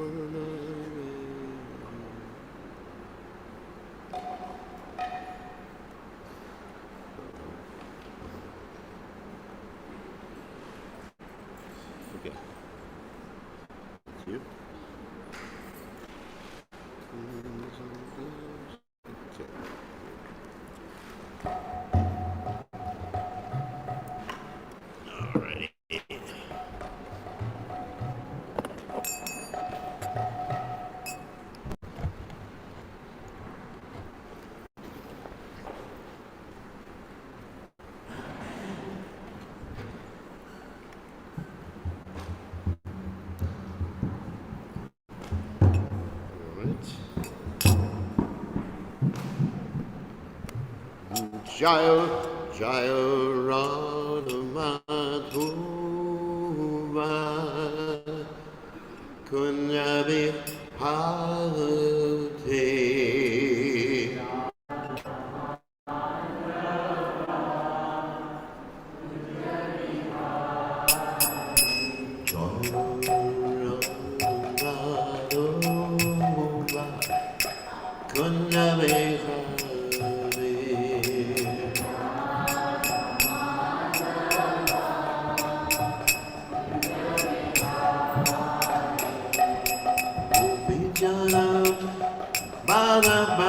Okay. That's you. Okay. Alrighty. Jaya Jaya Radha Madhuva Kunjabi Bharati Kunjabi Baba,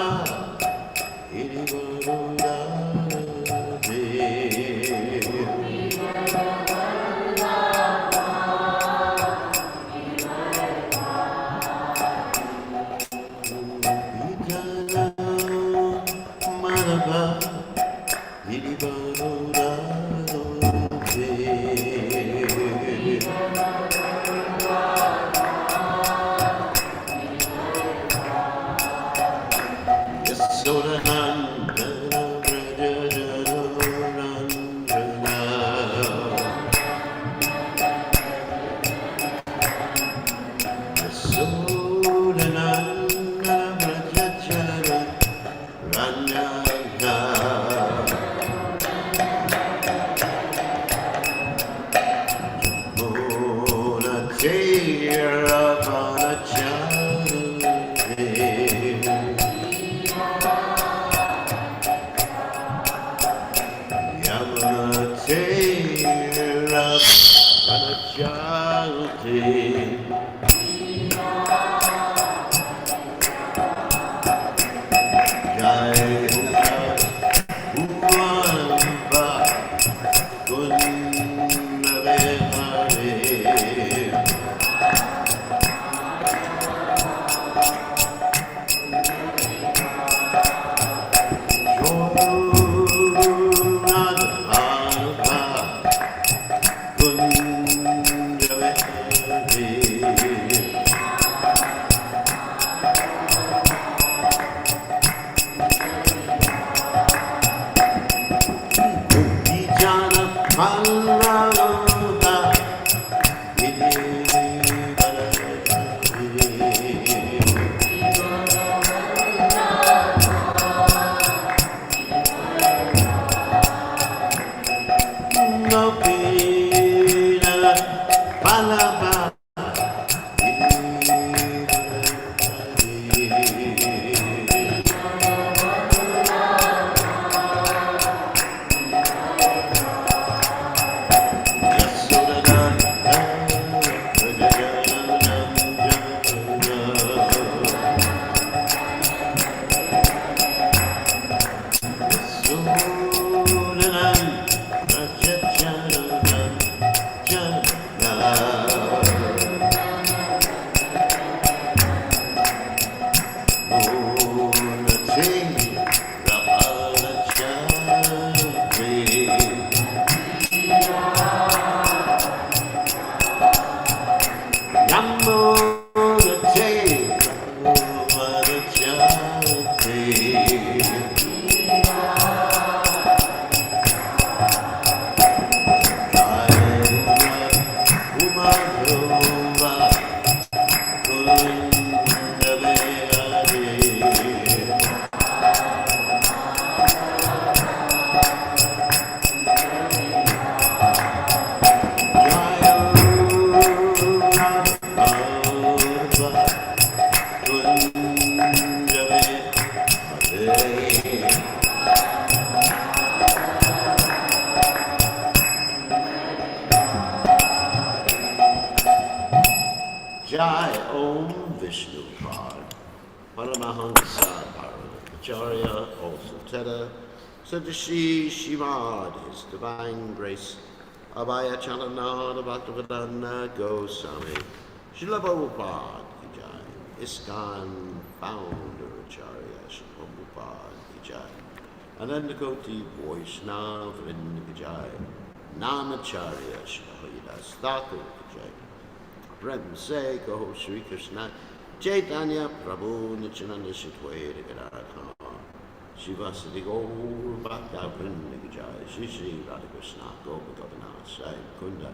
Paramahansa Paramacharya, also Teta, Sadashi Shimad, His Divine Grace, Abhaya Chalanada Bhaktivedanta Goswami, Srila Prabhupada Ki Jai, ISKCON Founder Acharya Srila Prabhupada Ki Jai, Anandakoti Vaishnava Vrinda Ki Jai, Namacharya Srila Haridas Thakur Ki Jai, Prem Se Kaho Sri Krishna Chaitanya Prabhu Nityananda Shitweta Gadadha Shivasati Gaur Bhakta Vrinda Ki Jai, Shri Shri Radha Krishna Gopakavana Sai Kunda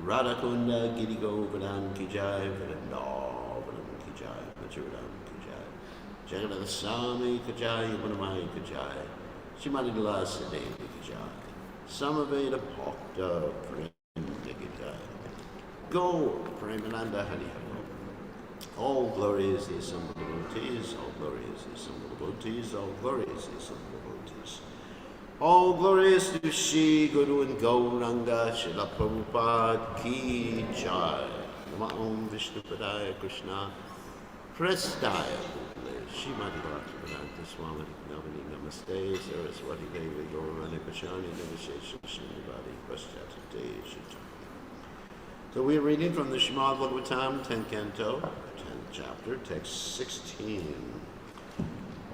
Radha Kunda Giri Govardhan Ki Jai, Vrindavan Ki Jai, Mathuradan Ki Jai, Jagannath Swami Ki Jai, Yamunamai Ki Jai, Shrimati Vilasa Devi Ki Jai, Samaveda Bhakta Vrinda Ki Jai, Gaur Premananda Hari Hari. All glory is the assembled devotees, all glory is the assembled devotees, all glory is the assembled devotees. All glory is to Shri Guru and Gauranga, Srila Prabhupada Ki Jai. Nama Om Vishnupadaya Krishna Prestaya Bhutale Shrimati Bhaktivedanta Swami Navani Namaste Saraswati Devi Gauravani Pachani Navashesha Srimati Prasthate Shita. So we are reading from the Srimad Bhagavatam, 10th Canto, 10th chapter, text 16.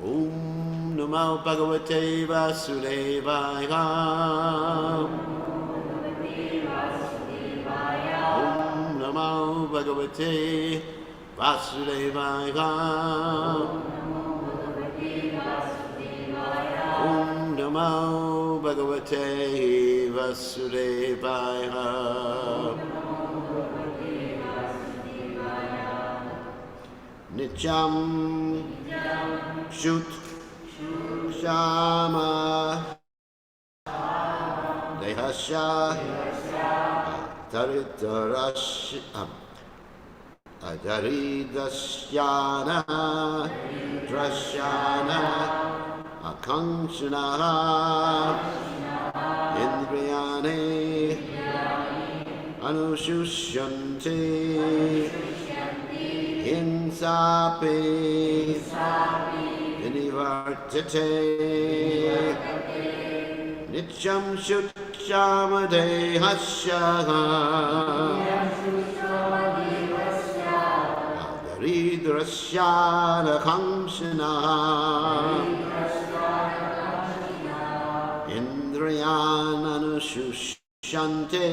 Om Namo Bhagavate Vasudevaya. Om Namo Bhagavate Vasudevaya. Om Namo Bhagavate Vasudevaya. Nityam Shut Shama Dehasya Adaridasyana Drasyana Akanshana Indriyane Anushusyanti Hinsapi Vinivartate Nityam Shutchama Dehasya Adaridrasyana Kamshana Indriyana Anushushyante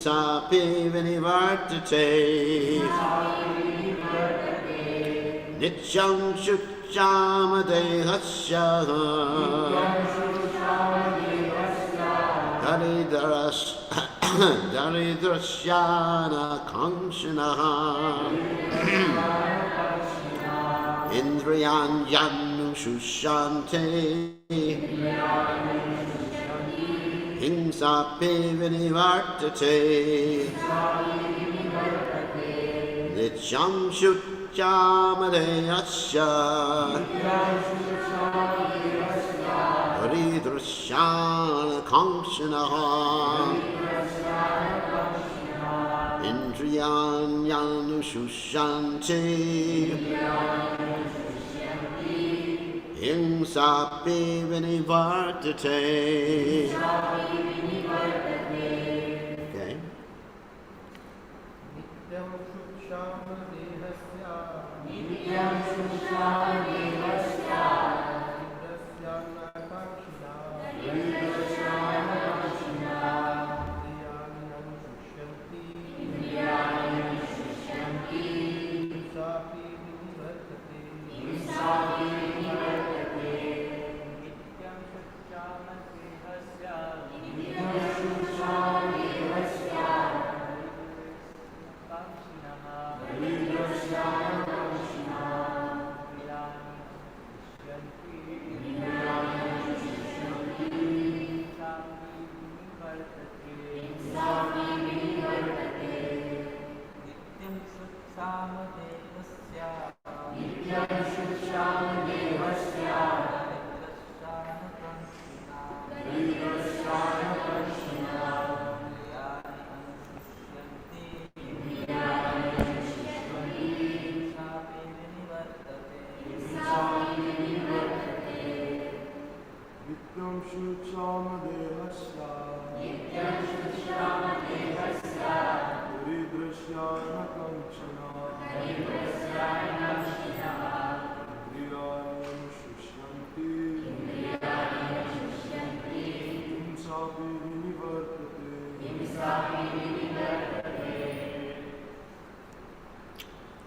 Sapi Vinivartate Nityam Shutchama Dehasya Daridrasyana Kamshana Indriyan Yanu Shushante Hinsapi Vinivartate Nityam Shutchama Dehasya Daridrasyana Kamshana Indriyan Yanu Shushante Hinsapi Vinivartate. Okay. Nityam Shushama Dehasya Daridrasyana Kamshana Indriyani Shushyanti Hinsapi Vinivartate Nityam Shushama Dehasya Daridrasyana Kamshana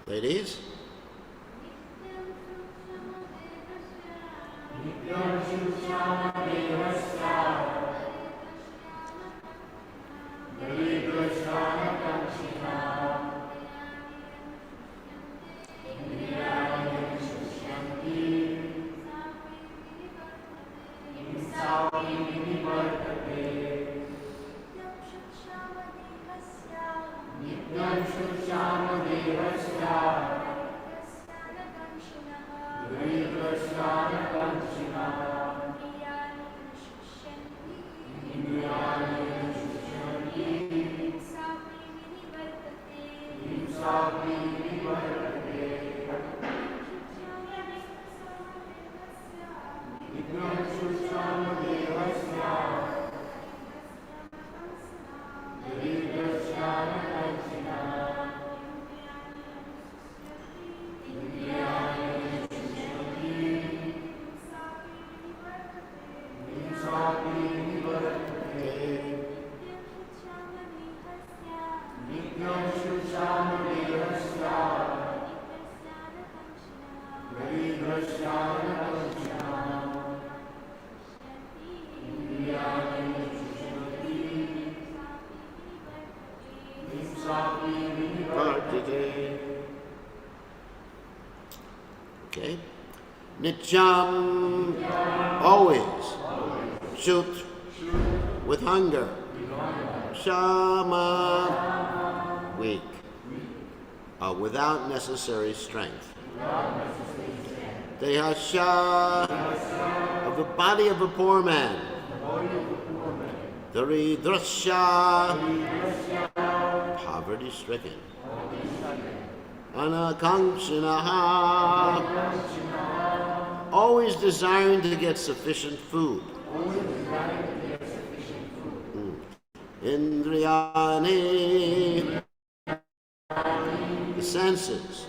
Ladies? Okay. Nityam, always. Shoot, with hunger. Shama, weak. Without necessary strength. Dehasha, of the body of a poor man. Daridrasya, poverty stricken. Anakanksanaha, always desiring to get sufficient food. Indriyani, the senses,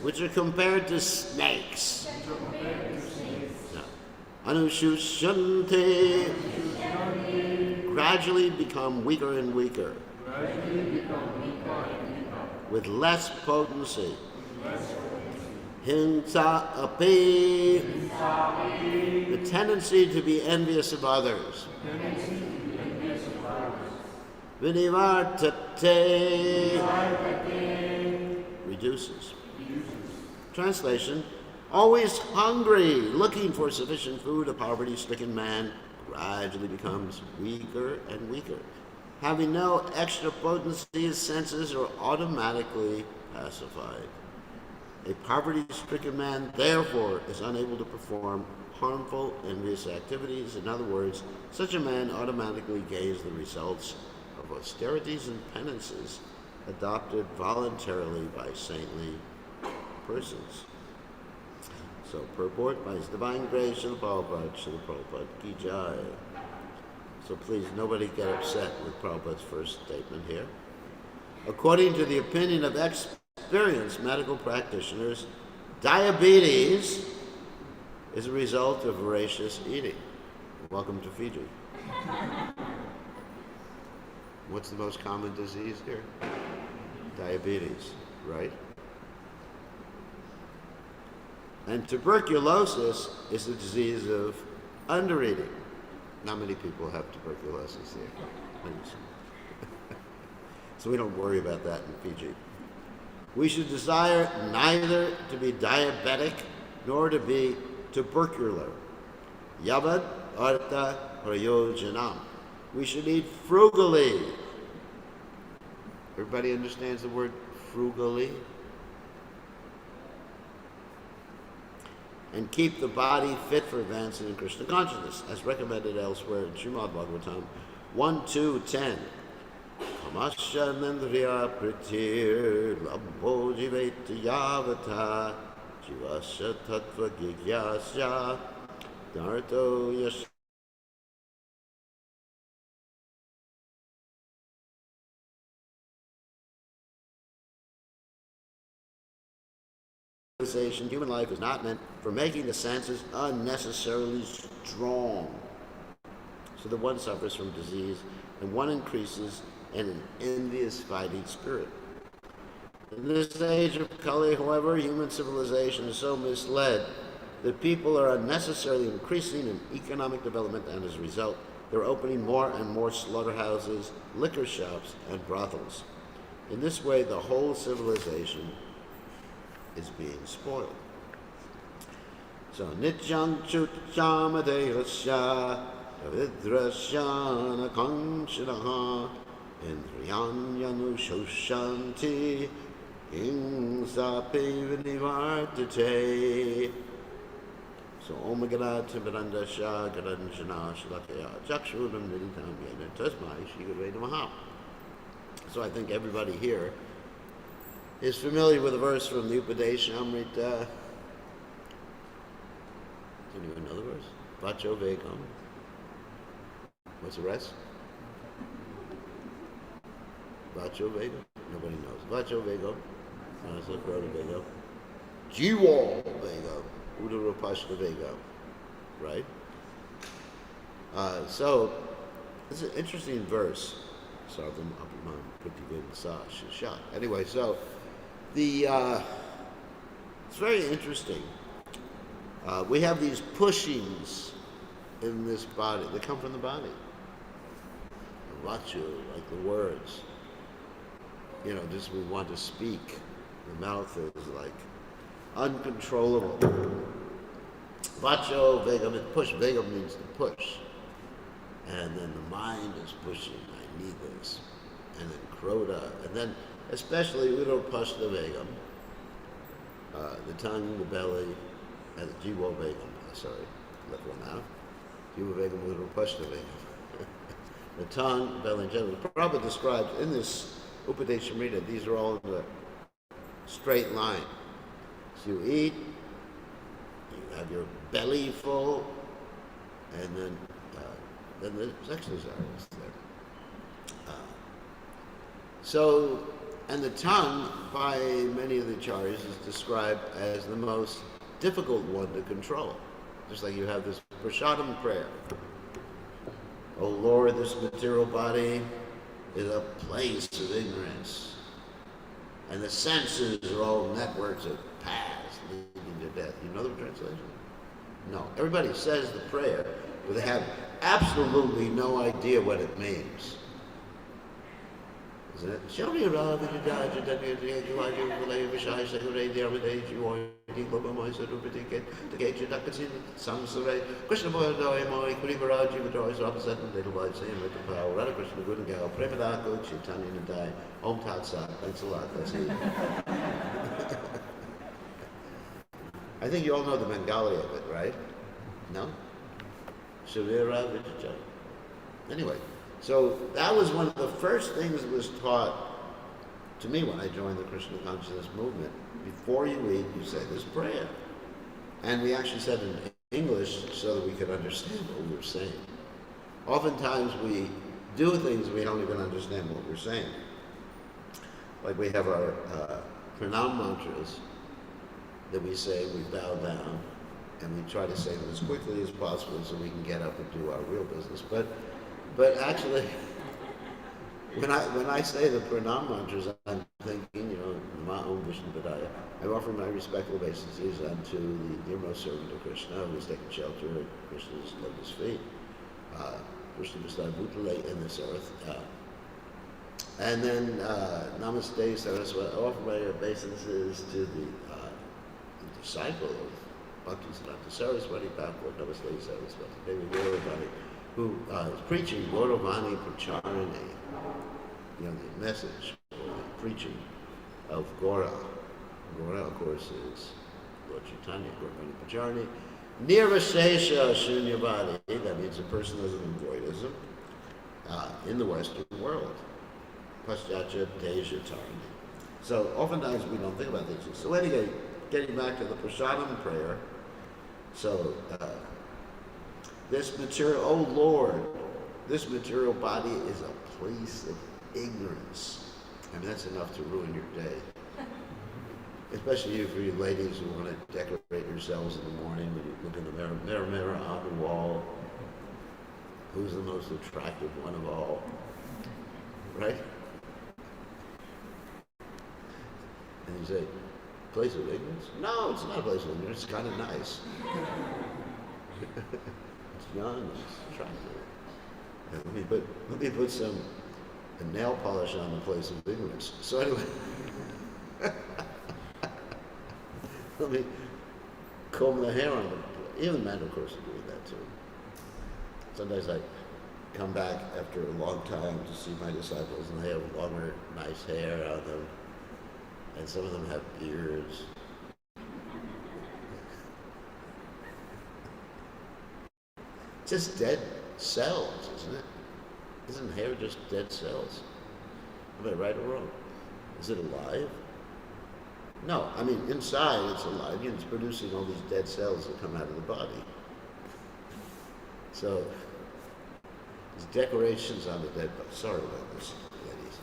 which are compared to snakes. Anushushanti, gradually become weaker and weaker, with less potency. Hinsa api, the tendency to be envious of others. Vinivartate, reduces. Translation: always hungry, looking for sufficient food, a poverty-stricken man gradually becomes weaker and weaker. Having no extra potency, his senses are automatically pacified. A poverty-stricken man, therefore, is unable to perform harmful, envious activities. In other words, such a man automatically gains the results of austerities and penances adopted voluntarily by saintly persons. So, purport by His Divine Grace, Srila Prabhupada Ki Jai. So please, nobody get upset with Prabhupada's first statement here. According to the opinion of experienced medical practitioners, diabetes is a result of voracious eating. Welcome to Fiji. What's the most common disease here? Diabetes, right? And tuberculosis is the disease of undereating. Not many people have tuberculosis here. So we don't worry about that in Fiji. We should desire neither to be diabetic nor to be tubercular. Yavad artha prayojanam. We should eat frugally. Everybody understands the word frugally? And keep the body fit for advancing in Krishna consciousness, as recommended elsewhere in Srimad Bhagavatam 1.2.10. Kamasya nandriya pritir labbo jiveta yavata jivasya tattva gigyasya dharto yash. Human life is not meant for making the senses unnecessarily strong, so that one suffers from disease and one increases in an envious fighting spirit. In this age of Kali, however, human civilization is so misled that people are unnecessarily increasing in economic development, and as a result, they're opening more and more slaughterhouses, liquor shops, and brothels. In this way, the whole civilization is being spoiled. So, nityam chutchama devasya vidrasyana kanchanaha indriyanyanu shoshanti hingsape vinivartate. So, Om Gana Timiranda Shah Garanjana Shlakaya Jakshuram Nidhitam Yena Tasmai Shigare Namaha. So I think everybody here is familiar with a verse from the Upadeshamrita. Anyone know the verse? Vacho Vegam. What's the rest? Vacho Vegam? Nobody knows. Vacho Vegam. Manasa Krota Vegam. Jiwa Vegam. Udurapashna Vegam. Right? So, it's an interesting verse. Anyway, so the it's very interesting. We have these pushings in this body. They come from the body. Vachu, like the words. You know, just we want to speak. The mouth is like uncontrollable. Vacho, vegam, it push. Vegam means to push. And then the mind is pushing. I need this. And then krota. And then especially udurapashna vegam. The tongue, the belly, and the jiva vegam. Sorry, left one out. Jiva vegam, udurapashna vegam. The tongue, the belly, and general. The Prabhupada describes in this Upadeshamrita, these are all in a straight line. So you eat, you have your belly full, and then there's sex desires there. So, and the tongue, by many of the acharyas, is described as the most difficult one to control. Just like you have this prasadam prayer. Oh Lord, this material body is a place of ignorance. And the senses are all networks of paths leading to death. You know the translation? No. Everybody says the prayer, but they have absolutely no idea what it means. Isn't it? Krishna Om Tat Sat. Thanks a lot. That's it. I think you all know the Bengali of it, right? No? Shavira Vijay. Anyway, so that was one of the first things that was taught to me when I joined the Krishna consciousness movement. Before you eat, you say this prayer. And we actually said it in English so that we could understand what we were saying. Oftentimes we do things we don't even understand what we're saying. Like we have our pranam mantras that we say, we bow down, and we try to say them as quickly as possible so we can get up and do our real business. But actually, when I say the pranam mantras, I'm thinking, Ma Om Vishnu Padaya. I offer my respectful obeisances unto the inmost servant of Krishna, who has taken shelter at Krishna's lotus feet. Krishna Vistara Bhutale in this earth. And then Namaste Saraswati. I offer my obeisances to the disciple of Bhaktisiddhanta Saraswati, Bhakti Namaste Saraswati, Devi Gauravani, who is preaching Gauravani Pracharini, the message, or the preaching of Gaura. Gaura, of course, is Lord Chaitanya, Gauravani Pracharini. Nirvashesha Shunyavadi, that means a person who doesn't avoid voidism in the Western world. Paschatya Deja Tarni. So oftentimes we don't think about these. So anyway, getting back to the prasadam prayer. So this material, oh Lord, this material body is a place of ignorance. I mean, that's enough to ruin your day. Especially for you ladies who want to decorate yourselves in the morning when you look in the mirror on the wall. Who's the most attractive one of all? Right? you say, place of ignorance? No, it's not a place of ignorance. It's kind of nice. It's young, it's attractive. And let me put some nail polish on the place of ignorance. So anyway, let me comb the hair on it. Even men, of course, are doing that too. Sometimes I come back after a long time to see my disciples, and they have longer, nice hair on them, and some of them have beards. Just dead cells, isn't it? Isn't hair just dead cells? Am I right or wrong? Is it alive? No, I mean, inside it's alive. It's producing all these dead cells that come out of the body. So, there's decorations on the dead body. Sorry about this, ladies.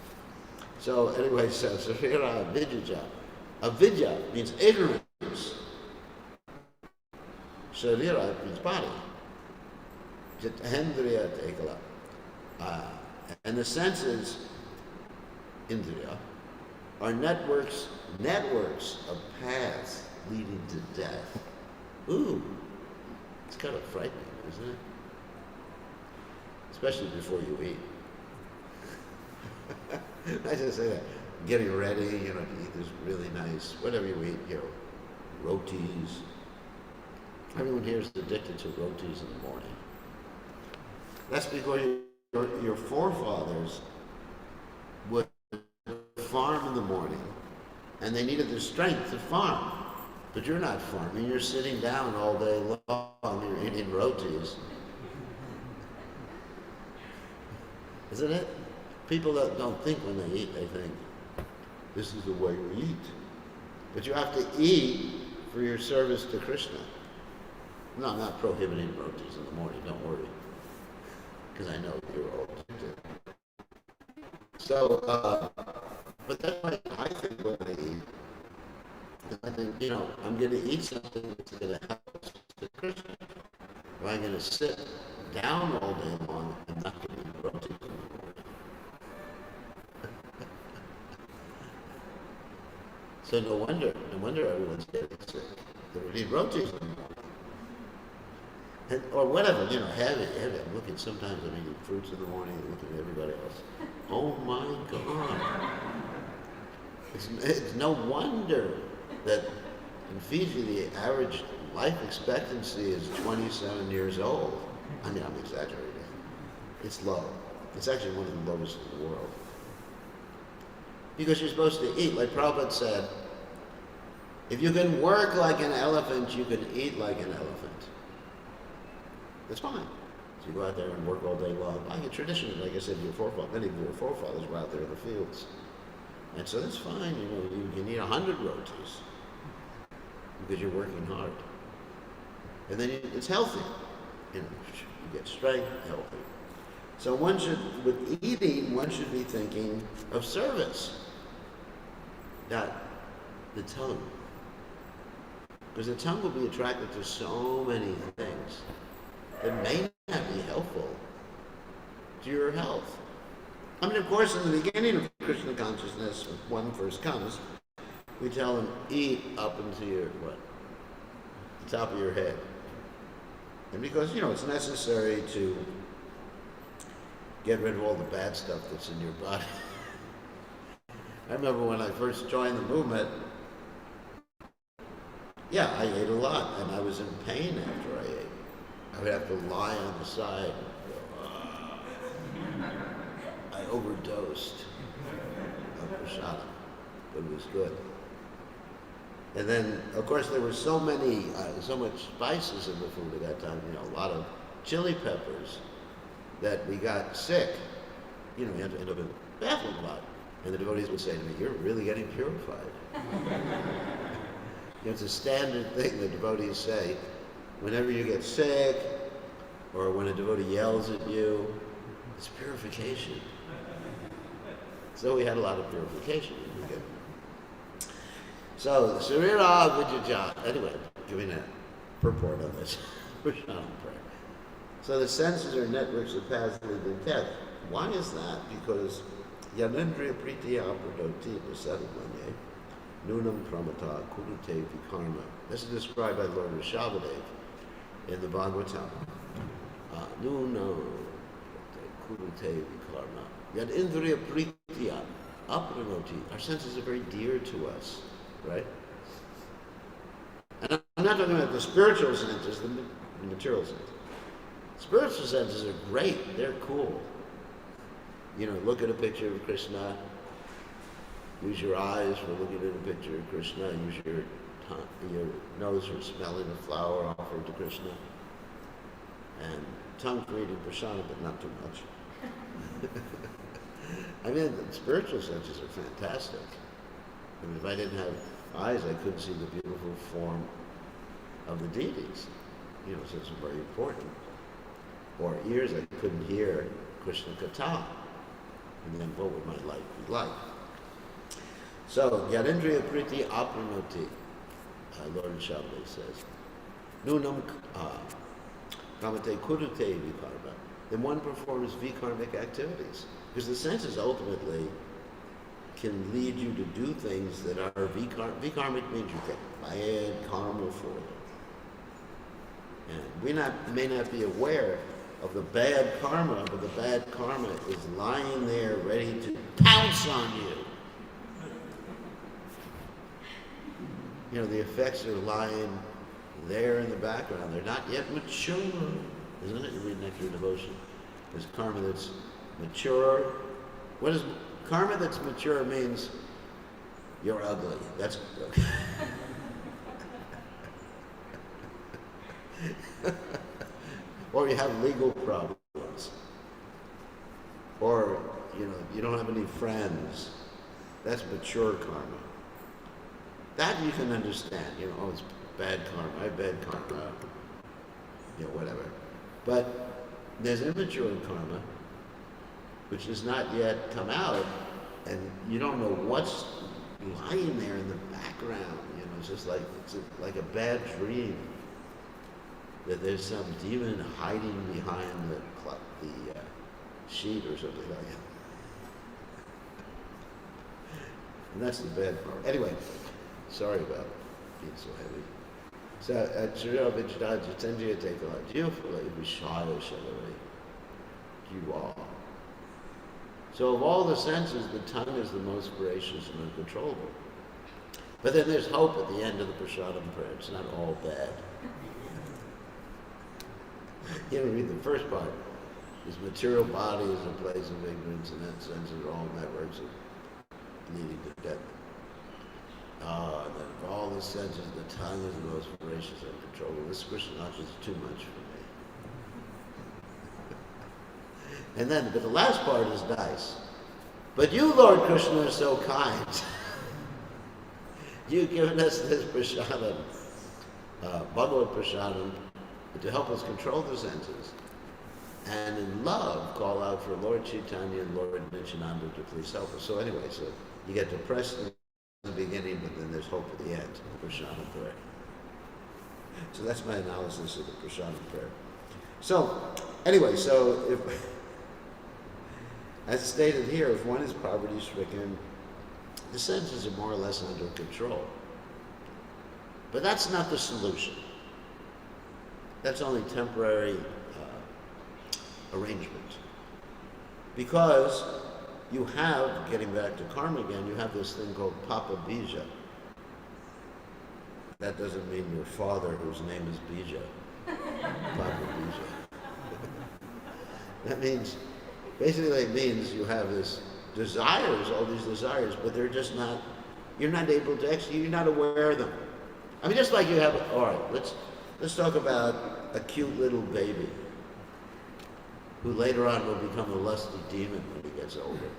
So, anyway, so here avidya. Avidya means ignorance. Sharira means body. Jithendriya tekala. And the senses, indriya, are networks of paths leading to death. Ooh, it's kind of frightening, isn't it? Especially before you eat. I just say that. Getting ready, to eat this really nice, whatever you eat, rotis. Everyone here is addicted to rotis in the morning. That's because your forefathers would farm in the morning, and they needed the strength to farm. But you're not farming, you're sitting down all day long, you're eating rotis. Isn't it? People that don't think when they eat, they think, this is the way we eat. But you have to eat for your service to Krishna. No, I'm not prohibiting rotis in the morning, don't worry. Because I know you're all addicted. So, but that's why I think when I eat, I think, I'm going to eat something that's going to help us to Krishna. Or I'm going to sit down all day long and not going to eat rotis in the morning. So no wonder everyone's getting sick. They would eat rotis in the morning. Or whatever, have it. I'm looking, sometimes I'm eating fruits in the morning and looking at everybody else. Oh my God. It's no wonder that in Fiji the average life expectancy is 27 years old. I mean, I'm exaggerating. It's low. It's actually one of the lowest in the world. Because you're supposed to eat, like Prabhupada said, if you can work like an elephant, you can eat like an elephant. That's fine. So you go out there and work all day long. Like a tradition, like I said, many of your forefathers were out there in the fields. And so that's fine, you can eat 100 rotis because you're working hard. And then it's healthy. You get strength, healthy. So with eating, one should be thinking of service, not the tongue. Because the tongue will be attracted to so many things that may not be helpful to your health. I mean, of course, in the beginning of Krishna consciousness, when one first comes, we tell them, eat up into your, the top of your head. And because, it's necessary to get rid of all the bad stuff that's in your body. I remember when I first joined the movement, I ate a lot, and I was in pain after I ate. I would have to lie on the side and go, I overdosed of prasada, but it was good. And then, of course, there were so much spices in the food at that time, a lot of chili peppers, that we got sick. You had to end up in the bathroom a lot. And the devotees would say to me, you're really getting purified. It's a standard thing the devotees say. Whenever you get sick, or when a devotee yells at you, it's purification. So we had a lot of purification. So, Sarira Vijaya. Anyway, giving a purport on this. So the senses are networks of paths leading to death. Why is that? Because Yanendriya Pritiya Pradoti Prasadamanye Nunam pramata kudute vikarma. This is described by Lord Rishabhadev in the Bhagavatam. Nunam kudute vikarma. Yad indriya pritya apranoti. Our senses are very dear to us, right? And I'm not talking about the spiritual senses, the material senses. Spiritual senses are great, they're cool. You know, look at a picture of Krishna, use your eyes for looking at a picture of Krishna, use your nose for smelling a flower offered to Krishna, and tongue for eating prasada, but not too much. I mean, the spiritual senses are fantastic. I mean, if I didn't have eyes, I couldn't see the beautiful form of the deities. You know, so it's very important. Or ears, I couldn't hear Krishna Katha. And then what would my life be like? So, Yarendriya Priti Apranoti, Lord Shabda says, Nunam Kamate Kudute Vikarma. Then one performs vikarmic activities. Because the senses ultimately can lead you to do things that are vikarmic means you get bad karma for them. And we may not be aware of the bad karma, but the bad karma is lying there ready to pounce on you. You know, the effects are lying there in the background. They're not yet mature, isn't it? You read Nectar Devotion. There's karma that's mature. What is karma that's mature means you're ugly. That's okay. Or you have legal problems. Or, you know, you don't have any friends. That's mature karma. That you can understand. You know, oh, it's bad karma. I have bad karma. You know, whatever. But there's immature karma, which has not yet come out, and you don't know what's lying there in the background. You know, it's just like like a bad dream. That there's some demon hiding behind the sheet or something like that. And that's the bad part. Anyway, sorry about being so heavy. So, Chirabhijda Jitenjia Tekala, Geofula Vishaya Shalari, you are. So of all the senses, the tongue is the most voracious and uncontrollable. But then there's hope at the end of the Prasadam prayer. It's not all bad. You know, read the first part. This material body is a place of ignorance, and that senses are all networks of leading to death. And then of all the senses, the tongue is the most voracious and uncontrollable. This Krishna is too much for me. And then, but the last part is nice. But you, Lord Krishna, are so kind. You've given us this prasadam, Bhagavad prasadam, to help us control the senses. And in love, call out for Lord Chaitanya and Lord Nityananda to please help us. So anyway, so you get depressed in the beginning, but then there's hope at the end, the prasadam prayer. So that's my analysis of the prasadam prayer. So, anyway, so if, as stated here, if one is poverty-stricken, the senses are more or less under control. But that's not the solution. That's only temporary arrangement. Because you have, getting back to karma again, you have this thing called Papa Bija. That doesn't mean your father, whose name is Bija. Papa Bija. That means, basically it means you have this desires, all these desires, but they're just not, you're not able to execute, you're not aware of them. I mean, just like you have, all right, let's talk about a cute little baby who later on will become a lusty demon when he gets older.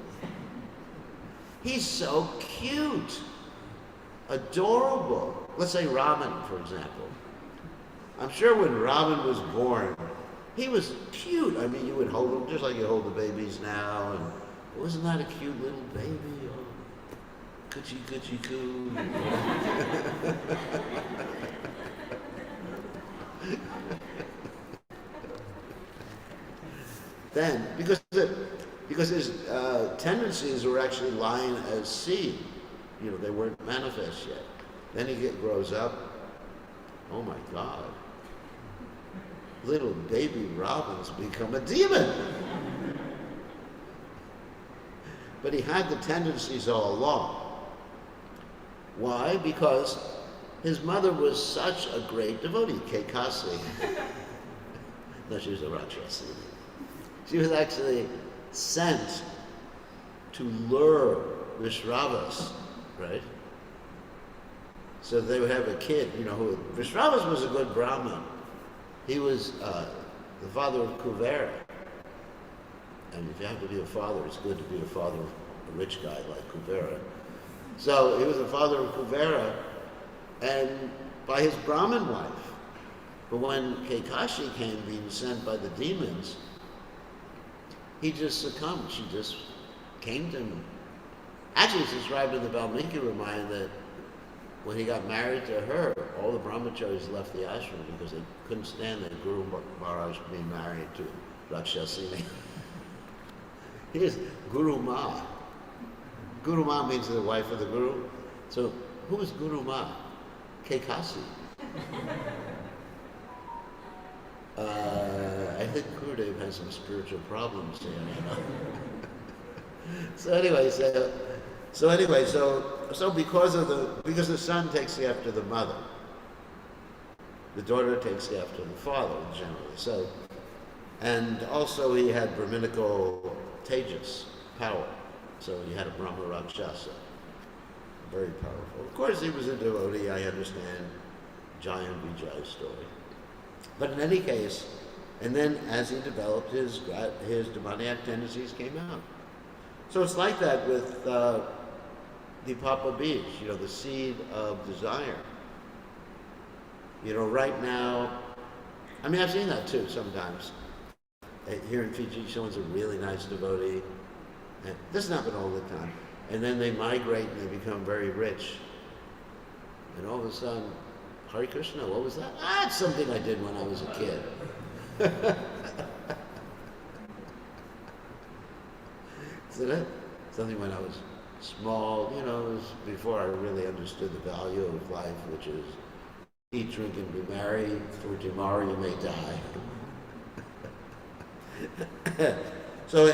He's so cute, adorable. Let's say Raman, for example. I'm sure when Raman was born, he was cute. I mean, you would hold him just like you hold the babies now. And wasn't that a cute little baby? Oh, coochie coochie coo. Then, because his tendencies were actually lying as seed. they weren't manifest yet. Then he grows up. Oh my God. Little baby Robins become a demon. But he had the tendencies all along. Why? Because his mother was such a great devotee, Kekasi. No, she was a Rakshasi. She was actually sent to lure Vishravas, right? So they would have a kid, who Vishravas was a good Brahmin. He was the father of Kuvera. And if you have to be a father, it's good to be a father of a rich guy like Kuvera. So he was the father of Kuvera, and by his Brahmin wife. But when Kekashi came being sent by the demons, he just succumbed. She just came to him. Actually, it's described in the Valmiki Ramayana that when he got married to her, all the brahmacharis left the ashram because they couldn't stand that Guru Maharaj being married to Rakshasini. Here's Guru Ma. Guru Ma means the wife of the Guru. So who is Guru Ma? Kekasi. I think Gurudev has some spiritual problems here. So because the son takes after the mother, the daughter takes after the father generally. So, and also he had Brahminical tejas, power. So he had a Brahma Rakshasa, very powerful. Of course, he was a devotee. I understand Jai and Vijay's story. But in any case, and then as he developed, his demoniac tendencies came out. So it's like that with the Papa Bij, the seed of desire. Right now, I've seen that too sometimes. Here in Fiji, someone's a really nice devotee. And this doesn't happen all the time. And then they migrate and they become very rich. And all of a sudden, Hare Krishna, what was that? It's something I did when I was a kid. Isn't it? Something when I was small, it was before I really understood the value of life, which is eat, drink, and be merry, for tomorrow you may die. So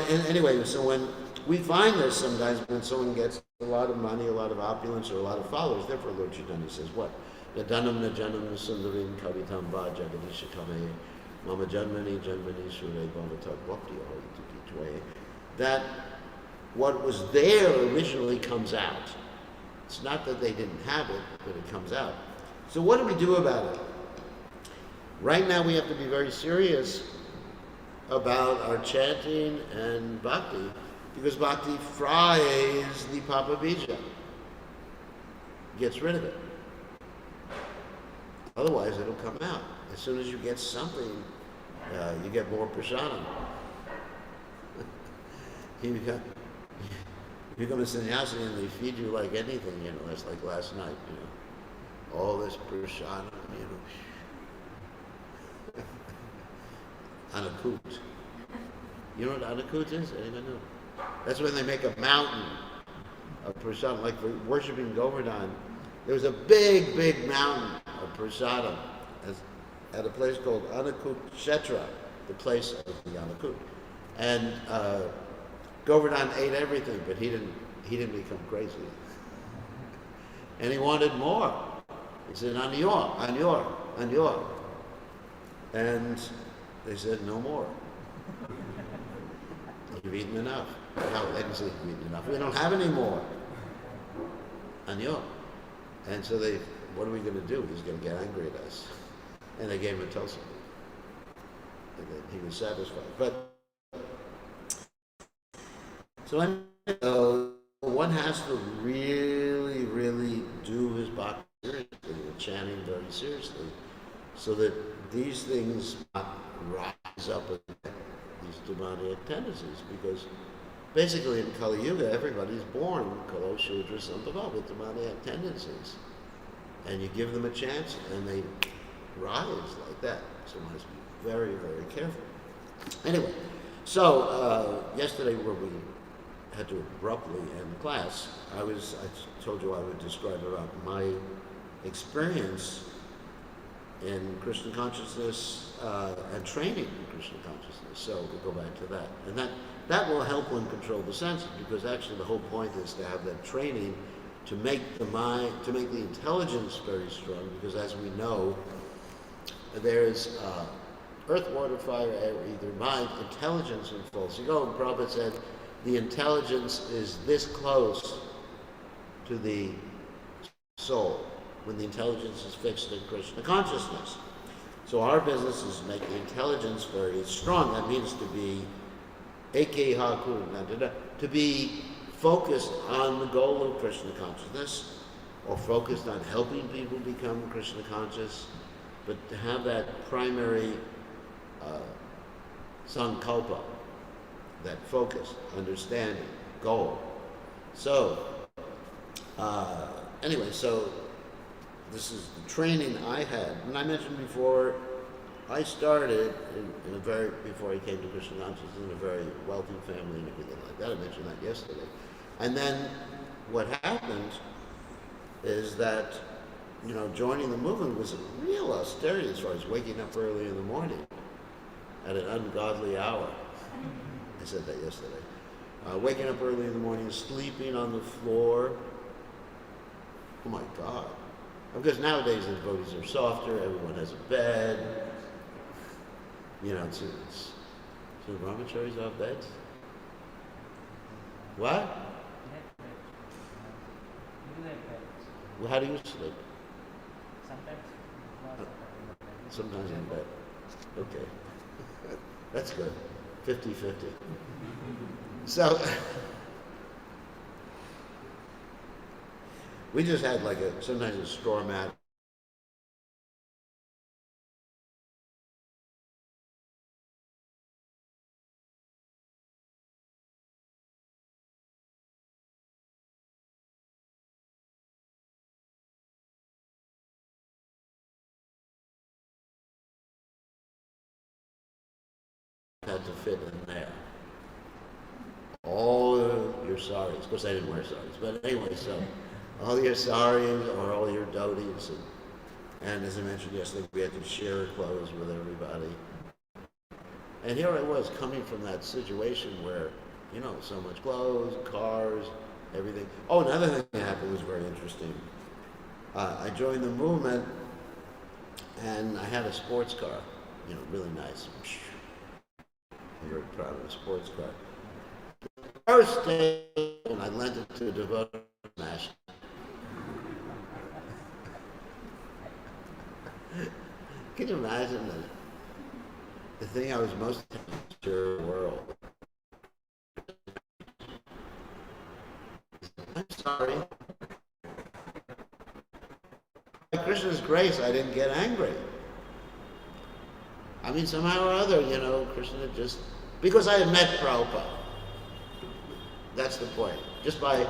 when we find this sometimes when someone gets a lot of money, a lot of opulence, or a lot of followers, therefore Lord Chaitanya says what? Yadanam najanam sundarim kavitam va jagadisha kame mama janmani sure bhavatat bhakti ahorituki twaye. That what was there originally comes out. It's not that they didn't have it, but it comes out. So what do we do about it? Right now we have to be very serious about our chanting and bhakti, because bhakti fries the Papa Bija, gets rid of it. Otherwise, it'll come out. As soon as you get something, you get more prasadam. You become a sannyasi and they feed you like anything, That's like last night, All this prasadam, Anakut. You know what Anakut is? Anyone know? That's when they make a mountain of prasadam, like for worshiping Govardhan. There was a big, big mountain of prasadam at a place called Anakut Kshetra, the place of the Anakut. And Govardhan ate everything, but he didn't become crazy. And he wanted more. He said, Anyor. And they said, no more. You've eaten enough. No, they didn't say you've eaten enough. We don't have any more. Anyor. And so what are we going to do? He's going to get angry at us. And they gave him a tulsi. And then he was satisfied. But, so one has to really, really do his bhakti seriously, and chanting very seriously, so that these things not rise up in these demonic tendencies, because basically in Kali Yuga, everybody's born Kalo Shudra Sambhava with demonic tendencies. And you give them a chance and they rise like that. So one has to be very, very careful. Anyway, so yesterday were we had to abruptly end class. I told you I would describe about my experience in Krishna consciousness and training in Krishna consciousness. So we'll go back to that. And that will help one control the senses, because actually the whole point is to have that training to make the mind, to make the intelligence very strong, because as we know, there's earth, water, fire, air, either mind, intelligence, and false ego. And Prabhupada said the intelligence is this close to the soul when the intelligence is fixed in Krishna consciousness. So our business is to make the intelligence very strong. That means to be to be focused on the goal of Krishna consciousness, or focused on helping people become Krishna conscious, but to have that primary sankalpa, that focus, understanding, goal. So, anyway, so this is the training I had. And I mentioned before, I started before I came to Krishna consciousness, in a very wealthy family and everything like that. I mentioned that yesterday. And then what happened is that, joining the movement was a real austerity as far as waking up early in the morning at an ungodly hour. I said that yesterday. Waking up early in the morning, sleeping on the floor. Oh my God. Because nowadays the devotees are softer, everyone has a bed. So brahmacharis have beds? What? Well, how do you sleep? Sometimes in bed. Okay. That's good. 50-50. So, we just had sometimes a straw mat. Had to fit in there. All your saris. Of course, I didn't wear saris, but anyway, so all your saris or all your dhotis, and as I mentioned yesterday, we had to share clothes with everybody. And here I was coming from that situation where, so much clothes, cars, everything. Oh, another thing that happened was very interesting. I joined the movement, and I had a sports car, really nice. I'm very proud of the sports car. The first day, when I lent it to a devotee, smashed. Can you imagine the thing I was most sure in the world? I'm sorry. By Krishna's grace, I didn't get angry. I mean, somehow or other, Krishna just... Because I had met Prabhupada. That's the point. Just by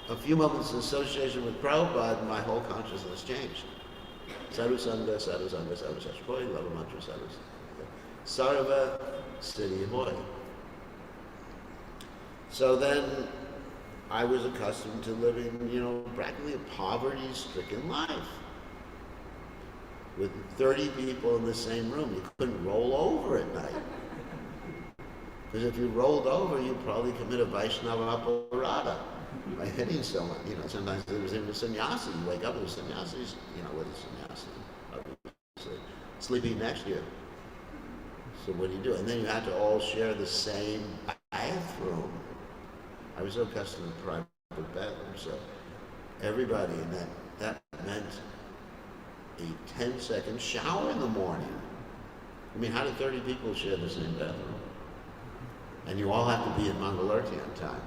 a few moments of association with Prabhupada, my whole consciousness changed. Sadhu Sangha, Sadhu Sangha, Sadhu Sashpoy, Lava Mantra, Sadhu Sarva, Siddhi Hoy. So then I was accustomed to living, practically a poverty-stricken life. With 30 people in the same room, you couldn't roll over at night. Because if you rolled over, you'd probably commit a Vaishnava aparada by hitting someone. Sometimes there was even a sannyasi. You wake up with a sannyasi, with a sannyasi, obviously, sleeping next to you. So what do? And then you had to all share the same bathroom. I was so accustomed to private bathroom, so everybody, and that meant a 10-second shower in the morning. I mean, how did 30 people share the same bathroom? And you all have to be at Mangalarti on time.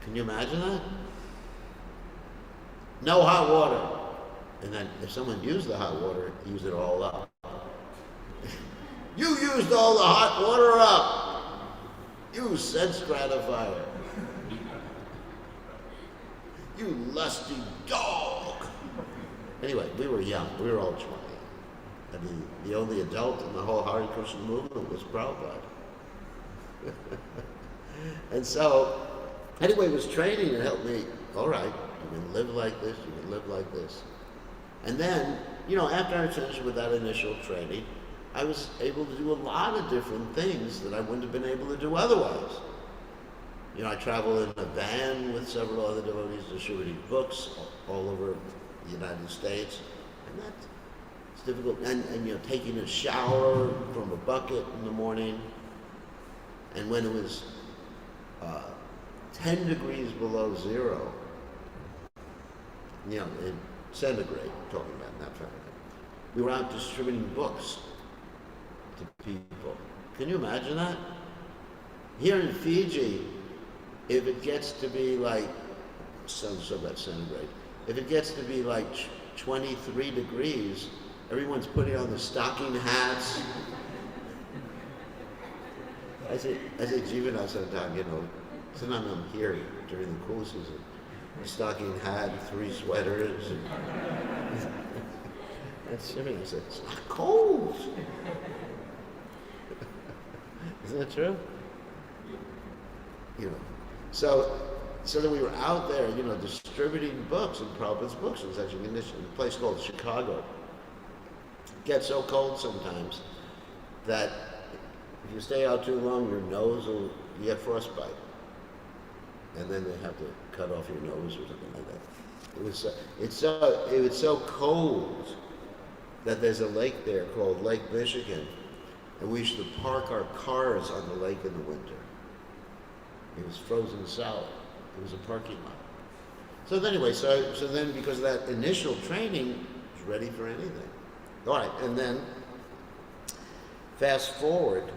Can you imagine that? No hot water. And then if someone used the hot water, use it all up. You used all the hot water up! You sense gratifier. You lusty dog! Anyway, we were young. We were all 20. I mean, the only adult in the whole Hare Krishna movement was Prabhupada. And so, anyway, it was training and helped me. All right, you can live like this. You can live like this. And then, after I finished with that initial training, I was able to do a lot of different things that I wouldn't have been able to do otherwise. I traveled in a van with several other devotees distributing books all over the United States, and that's difficult. And taking a shower from a bucket in the morning, and when it was 10 degrees below zero, in centigrade, talking about that Fahrenheit, we were out distributing books to people. Can you imagine that? Here in Fiji, if it gets to be like, so about centigrade, if it gets to be like 23 degrees, everyone's putting on the stocking hats. I say, Jivana sometime, sometimes I'm here during the cool season, a stocking hat, 3 sweaters, and that's Jimmy. I said, it's not cold. Isn't that true? So that we were out there, distributing books and Prabhupada's books in such a condition. A place called Chicago. It gets so cold sometimes that if you stay out too long, your nose will get frostbite, and then they have to cut off your nose or something like that. It was so cold that there's a lake there called Lake Michigan, and we used to park our cars on the lake in the winter. It was frozen solid. It was a parking lot. So anyway, so then because of that initial training, I was ready for anything. All right, and then fast forward,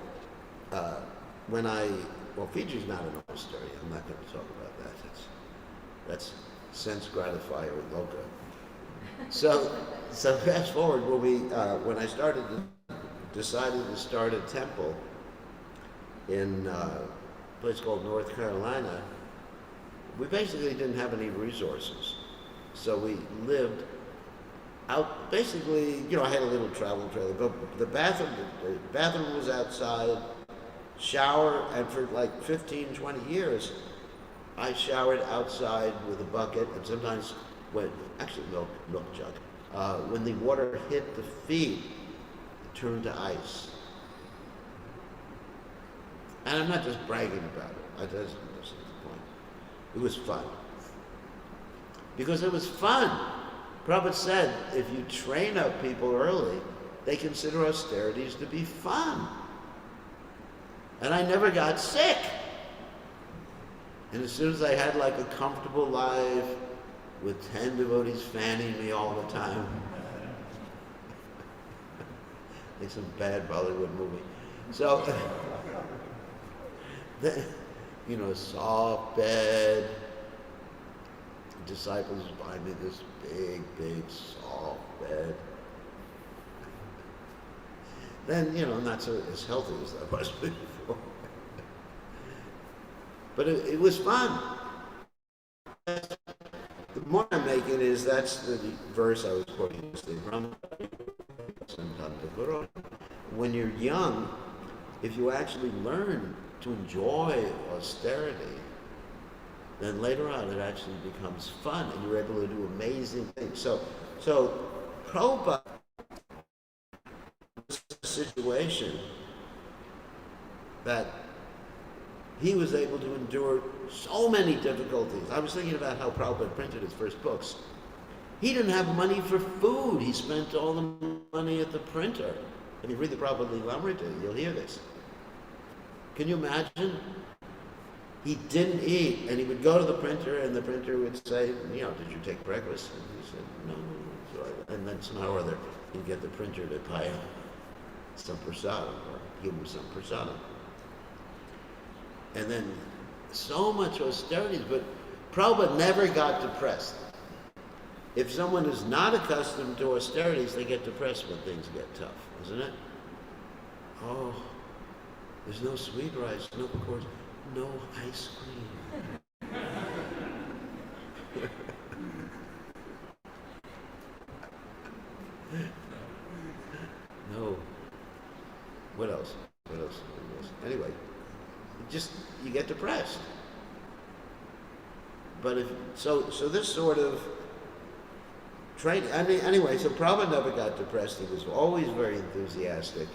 Fiji's not an austerity. I'm not going to talk about that. That's sense gratifier loca. So fast forward, when I decided to start a temple in a place called North Carolina, we basically didn't have any resources. So we lived out, basically, I had a little travel trailer, but the bathroom was outside, shower, and for like 15, 20 years, I showered outside with a bucket, and sometimes milk jug. When the water hit the feet, it turned to ice. And I'm not just bragging about it. That's the point. It was fun. Because it was fun. Prabhupada said, if you train up people early, they consider austerities to be fun. And I never got sick. And as soon as I had like a comfortable life with 10 devotees fanning me all the time, like some bad Bollywood movie. So, soft bed. Disciples buy me this big, soft bed. Then, not so as healthy as I was before. But it was fun. The point I'm making is that's the verse I was quoting. When you're young, if you actually learn to enjoy austerity, then later on it actually becomes fun and you're able to do amazing things. So Prabhupada was in a situation that he was able to endure so many difficulties. I was thinking about how Prabhupada printed his first books. He didn't have money for food. He spent all the money at the printer. If you read the Prabhupada Lilamrita, you'll hear this. Can you imagine? He didn't eat, and he would go to the printer, and the printer would say, did you take breakfast? And he said, no. So and then somehow or other, he'd get the printer to buy some prasadam, or give him some prasadam. And then so much austerities, but Prabhupada never got depressed. If someone is not accustomed to austerities, they get depressed when things get tough, isn't it? Oh, there's no sweet rice, no course. No ice cream. No. What else? Anyway, just, you get depressed. But so this sort of training. Anyway, so Prabhupada never got depressed. He was always very enthusiastic.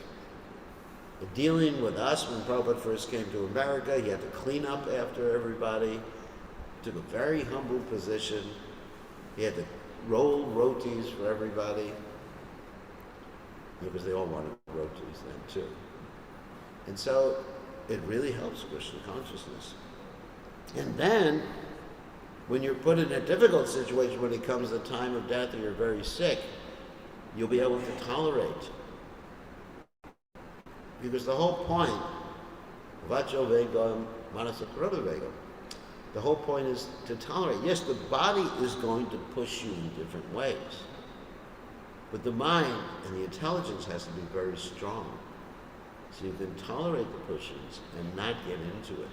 Dealing with us when Prabhupada first came to America, he had to clean up after everybody. Took a very humble position. He had to roll rotis for everybody, because they all wanted rotis then too. And so it really helps Krishna consciousness. And then, when you're put in a difficult situation, when it comes the time of death or you're very sick, you'll be able to tolerate. Because the whole point, vacho vegam, manasakroda vegam, the whole point is to tolerate. Yes, the body is going to push you in different ways, but the mind and the intelligence has to be very strong, so you can tolerate the pushings and not get into it.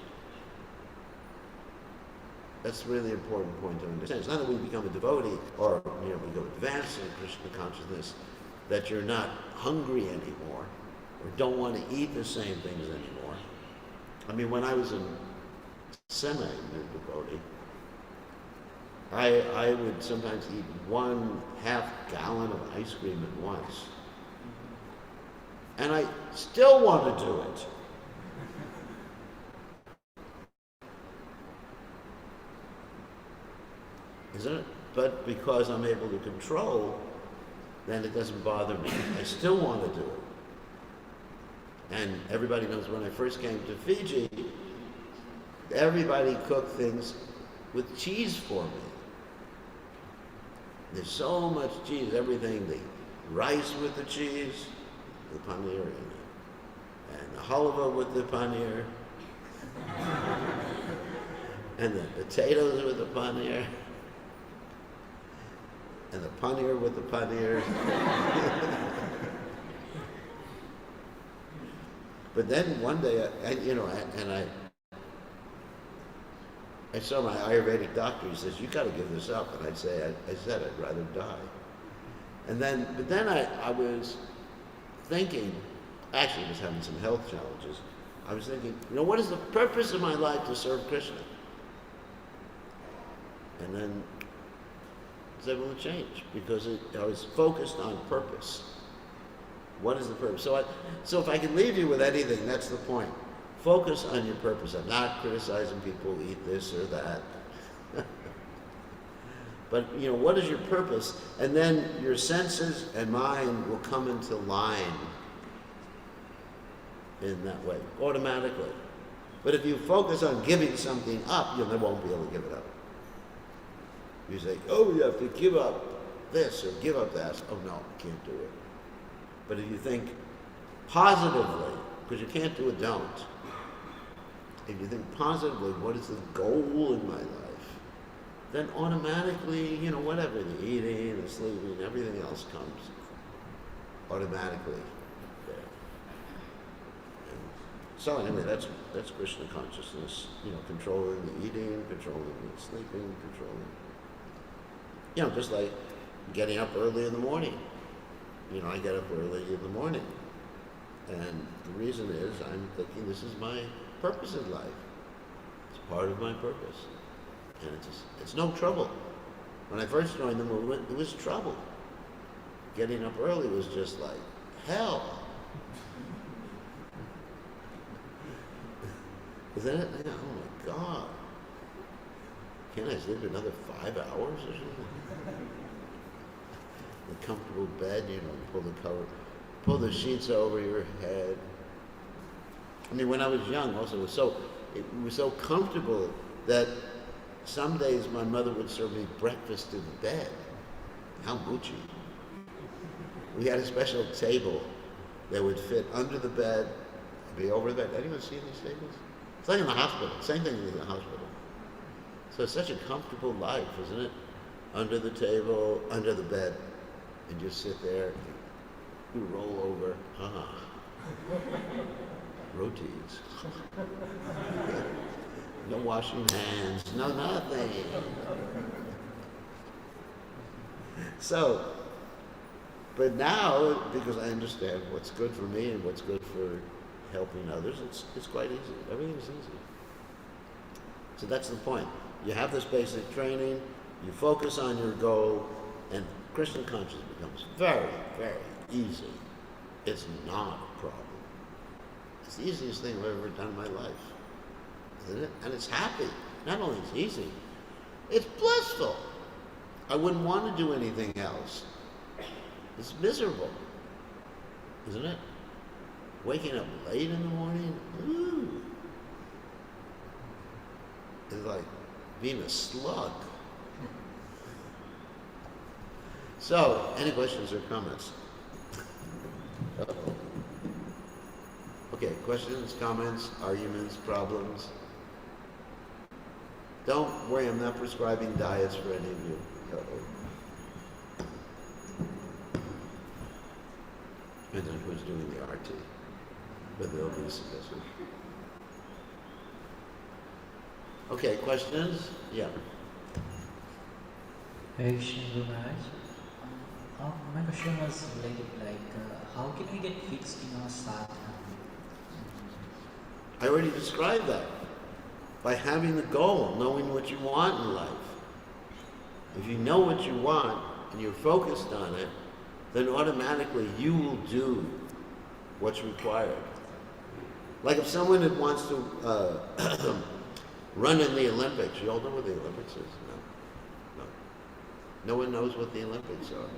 That's a really important point to understand. It's not that when you become a devotee or we go advanced in Krishna consciousness that you're not hungry anymore or don't want to eat the same things anymore. I mean, when I was in semi-devotee, I would sometimes eat 1/2 gallon of ice cream at once. And I still want to do it. Isn't it? But because I'm able to control, then it doesn't bother me. I still want to do it. And everybody knows when I first came to Fiji, everybody cooked things with cheese for me. There's so much cheese, everything, the rice with the cheese, the paneer, and the halva with the paneer, and the potatoes with the paneer, and the paneer with the paneer. But then one day, I saw my Ayurvedic doctor. He says, "You got to give this up." And I said, "I'd rather die." But then I was thinking. Actually, I was having some health challenges. I was thinking, what is the purpose of my life to serve Krishna? And then I was able to change because I was focused on purpose. What is the purpose? So if I can leave you with anything, that's the point. Focus on your purpose. I'm not criticizing people who eat this or that. But, what is your purpose? And then your senses and mind will come into line in that way, automatically. But if you focus on giving something up, you won't be able to give it up. You say, "Oh, you have to give up this or give up that." Oh, no, I can't do it. But if you think positively, because you can't do a don't, if you think positively, what is the goal in my life? Then automatically, whatever, the eating, the sleeping, everything else comes automatically there. And so anyway, that's Krishna consciousness, controlling the eating, controlling the sleeping, controlling, just like getting up early in the morning. I get up early in the morning. And the reason is I'm thinking this is my purpose in life. It's part of my purpose. And it's no trouble. When I first joined the movement, it was trouble. Getting up early was just like hell. Isn't it? Oh my God. Can't I sleep another 5 hours or something? A comfortable bed, pull the sheets over your head. I mean, when I was young, also it was so comfortable that some days my mother would serve me breakfast in the bed. How muchi. We had a special table that would fit under the bed, be over the bed. Anyone see these tables? It's like in the hospital. Same thing in the hospital. So it's such a comfortable life, isn't it? Under the table, under the bed. And just sit there, you roll over, rotis. No washing hands, no nothing. So, but now, because I understand what's good for me and what's good for helping others, it's quite easy. Everything's easy. So that's the point. You have this basic training, you focus on your goal, and Krishna consciousness becomes very, very easy. It's not a problem. It's the easiest thing I've ever done in my life, isn't it? And it's happy. Not only it's easy, it's blissful. I wouldn't want to do anything else. It's miserable, isn't it? Waking up late in the morning, ooh. It's like being a slug. So, any questions or comments? Uh-oh. Okay, questions, comments, arguments, problems? Don't worry, I'm not prescribing diets for any of you. Uh-oh. Depends on who's doing the RT, but they'll be submissive. Okay, questions? Yeah. Hare Krishna Guru Maharaj. My question was related how can we get fixed in our sadhana? I already described that. By having the goal, knowing what you want in life. If you know what you want and you're focused on it, then automatically you will do what's required. Like if someone that wants to run in the Olympics, you all know what the Olympics is? No. No one knows what the Olympics are.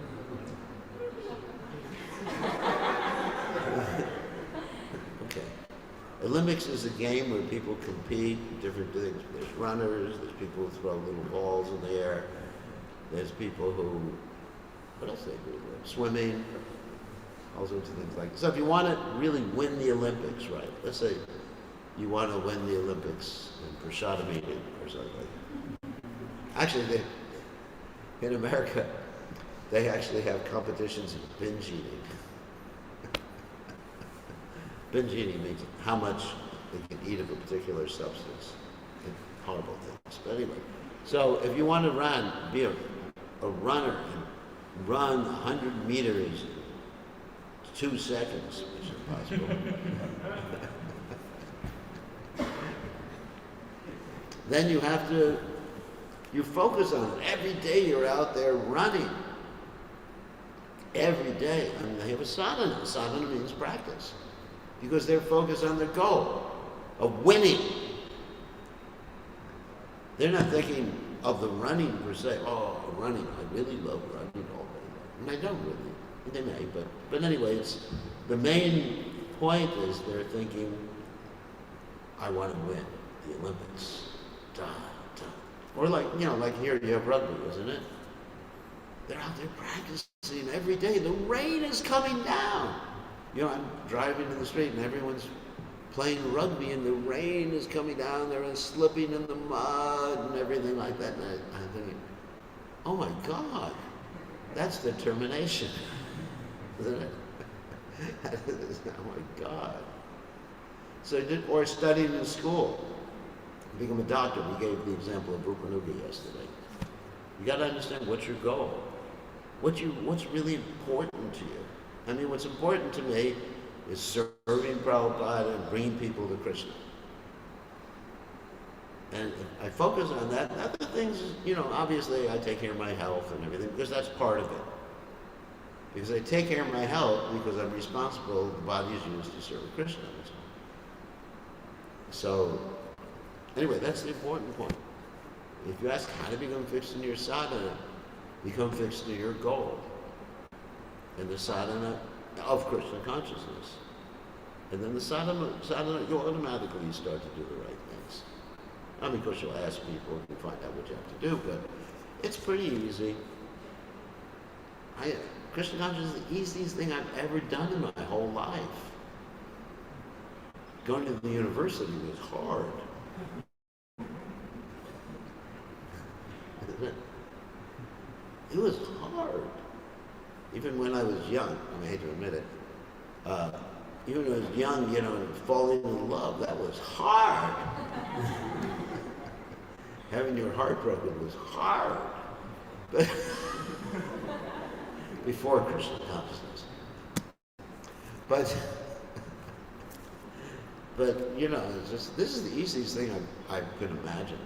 Okay. Olympics is a game where people compete in different things. There's runners, there's people who throw little balls in the air, there's people who, what else they do? Swimming, all sorts of things like that. So if you want to really win the Olympics, right? Let's say you want to win the Olympics in prashadam eating or something like that. Actually, in America, they actually have competitions in binge eating. Binge eating means how much they can eat of a particular substance. And horrible things. But anyway, so if you want to be a runner and run 100 meters in 2 seconds, which is impossible. Then you focus on it. Every day you're out there running. Every day. I mean, they have a sadhana. Sadhana means practice. Because they're focused on their goal of winning. They're not thinking of the running per se. Oh, running. I really love running all day long. And I don't really. They may, but anyway, it's the main point is they're thinking, I want to win the Olympics. Dun, dun. Or like here you have rugby, isn't it? They're out there practicing every day. The rain is coming down. I'm driving in the street and everyone's playing rugby and the rain is coming down. They're slipping in the mud and everything like that. And I'm thinking, oh my God, that's determination, isn't it? Oh my God. So or studying in school. Become a doctor. We gave the example of Rupanuga yesterday. You got to understand what's your goal. What's really important to you. I mean, what's important to me is serving Prabhupada and bringing people to Krishna. And I focus on that. Other things, obviously I take care of my health and everything because that's part of it. Because I take care of my health because I'm responsible, the body is used to serve Krishna. So, anyway, that's the important point. If you ask how to become fixed in your sadhana, become fixed in your goal. And the sadhana of Krishna consciousness. And then the sadhana you automatically start to do the right things. I mean, of course, you'll ask people and find out what you have to do, but it's pretty easy. Krishna consciousness is the easiest thing I've ever done in my whole life. Going to the university was hard. It was hard. Even when I was young, I hate to admit it, even when I was young, and falling in love, that was hard. Having your heart broken was hard. But before Krishna consciousness. But But you know, it's just this is the easiest thing I could imagine.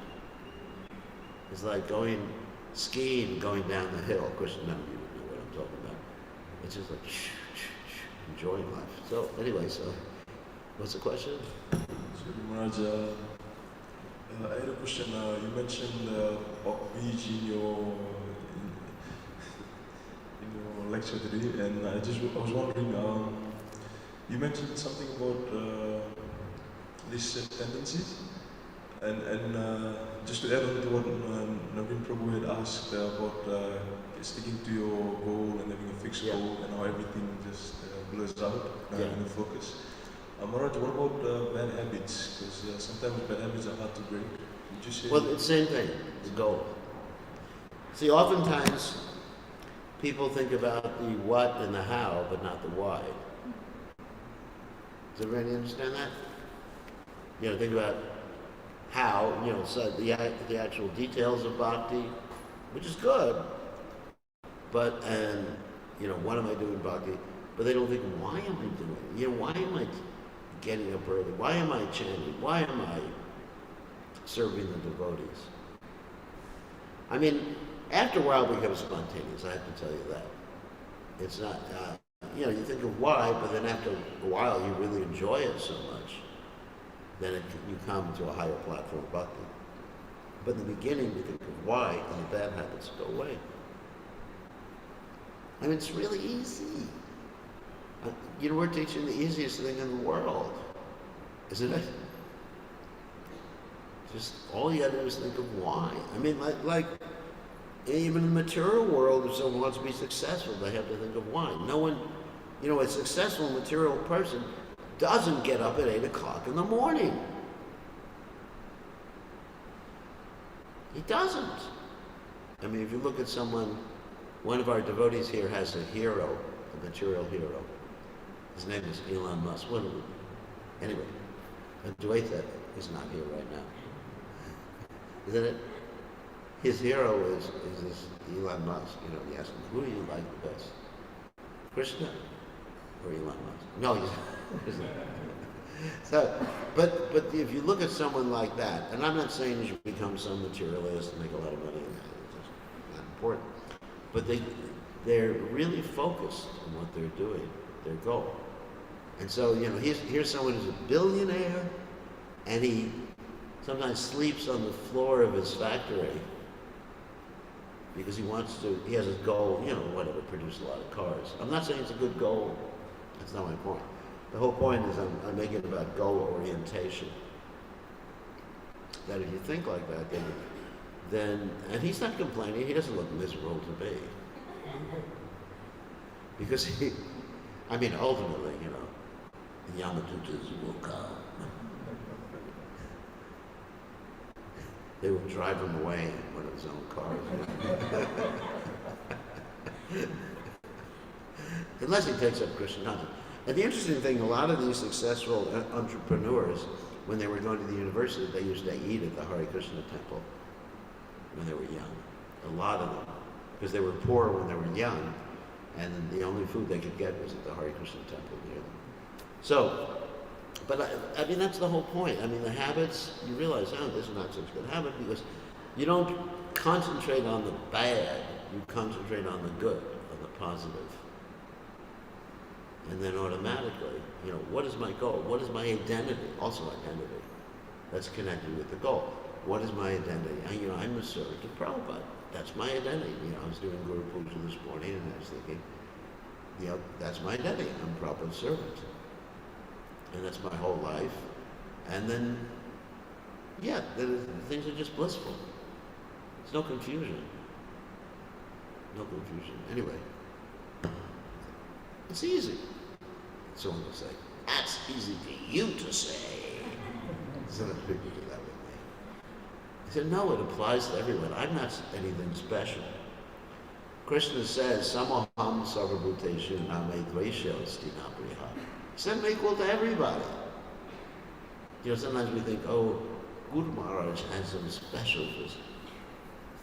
It's like going skiing, going down the hill. Of course, none of you would know what I'm talking about. It's just like enjoying life. So anyway, so what's the question? So Maharaj, I had a question. You mentioned about beach in your lecture today, and I was wondering. You mentioned something about these tendencies, and just to add on to what Naveen Prabhu had asked about sticking to your goal and having a fixed goal, and how everything just blurs out in the focus. Maharaj, what about bad habits? Because sometimes bad habits are hard to break. Would you say? Well, it's the same thing. The goal. See, oftentimes people think about the what and the how, but not the why. Does everybody understand that? You know, think about how, you know, so the actual details of bhakti, which is good, but, and, you know, what am I doing bhakti? But they don't think, why am I doing it? You know, why am I getting up early? Why am I chanting? Why am I serving the devotees? I mean, after a while it becomes spontaneous, I have to tell you that. It's not, you know, you think of why, but then after a while you really enjoy it so much, then you come to a higher platform of bhakti. But in the beginning you think of why, and the bad habits go away. I mean, it's really easy. You know, we're teaching the easiest thing in the world, isn't it? Just all you gotta do is think of why. I mean, like even in the material world, if someone wants to be successful, they have to think of why. No one, you know, a successful material person doesn't get up at 8 o'clock in the morning. He doesn't. I mean, if you look at someone, one of our devotees here has a hero, a material hero. His name is Elon Musk. Anyway, Advaita is not here right now. Isn't it? His hero is this Elon Musk. You know, he asks him, who do you like the best? Krishna or Elon Musk? No, he's not. So, but if you look at someone like that, and I'm not saying you should become some materialist and make a lot of money, it's not important, but they're really focused on what they're doing, their goal. And so, you know, here's someone who's a billionaire, and he sometimes sleeps on the floor of his factory because he has his goal, you know, whatever, produce a lot of cars. I'm not saying it's a good goal. That's not my point. The whole point is I'm making it about goal orientation. That if you think like that, then, and he's not complaining, he doesn't look miserable to me. Because I mean, ultimately, you know, the Yamadutas will come. They will drive him away in one of his own cars. Unless he takes up Krishna consciousness. And the interesting thing, a lot of these successful entrepreneurs, when they were going to the university, they used to eat at the Hare Krishna temple when they were young. A lot of them. Because they were poor when they were young, and the only food they could get was at the Hare Krishna temple near them. So, but I mean, that's the whole point. I mean, the habits, you realize, oh, this is not such a good habit, because you don't concentrate on the bad, you concentrate on the good, on the positive. And then automatically, you know, what is my goal? What is my identity? Also identity. That's connected with the goal. What is my identity? You know, I'm a servant of Prabhupada. That's my identity. You know, I was doing Guru Puja this morning and I was thinking, you know, that's my identity. I'm Prabhupada's servant. And that's my whole life. And then, yeah, things are just blissful. There's no confusion. No confusion. Anyway, it's easy. Someone will say, that's easy for you to say. Sometimes people do that with me. I said, no, it applies to everyone. I'm not anything special. Krishna says, Samoham sarvabhuteshu name dvesho stinapriha. He said, I'm equal to everybody. You know, sometimes we think, oh, Guru Maharaj has some special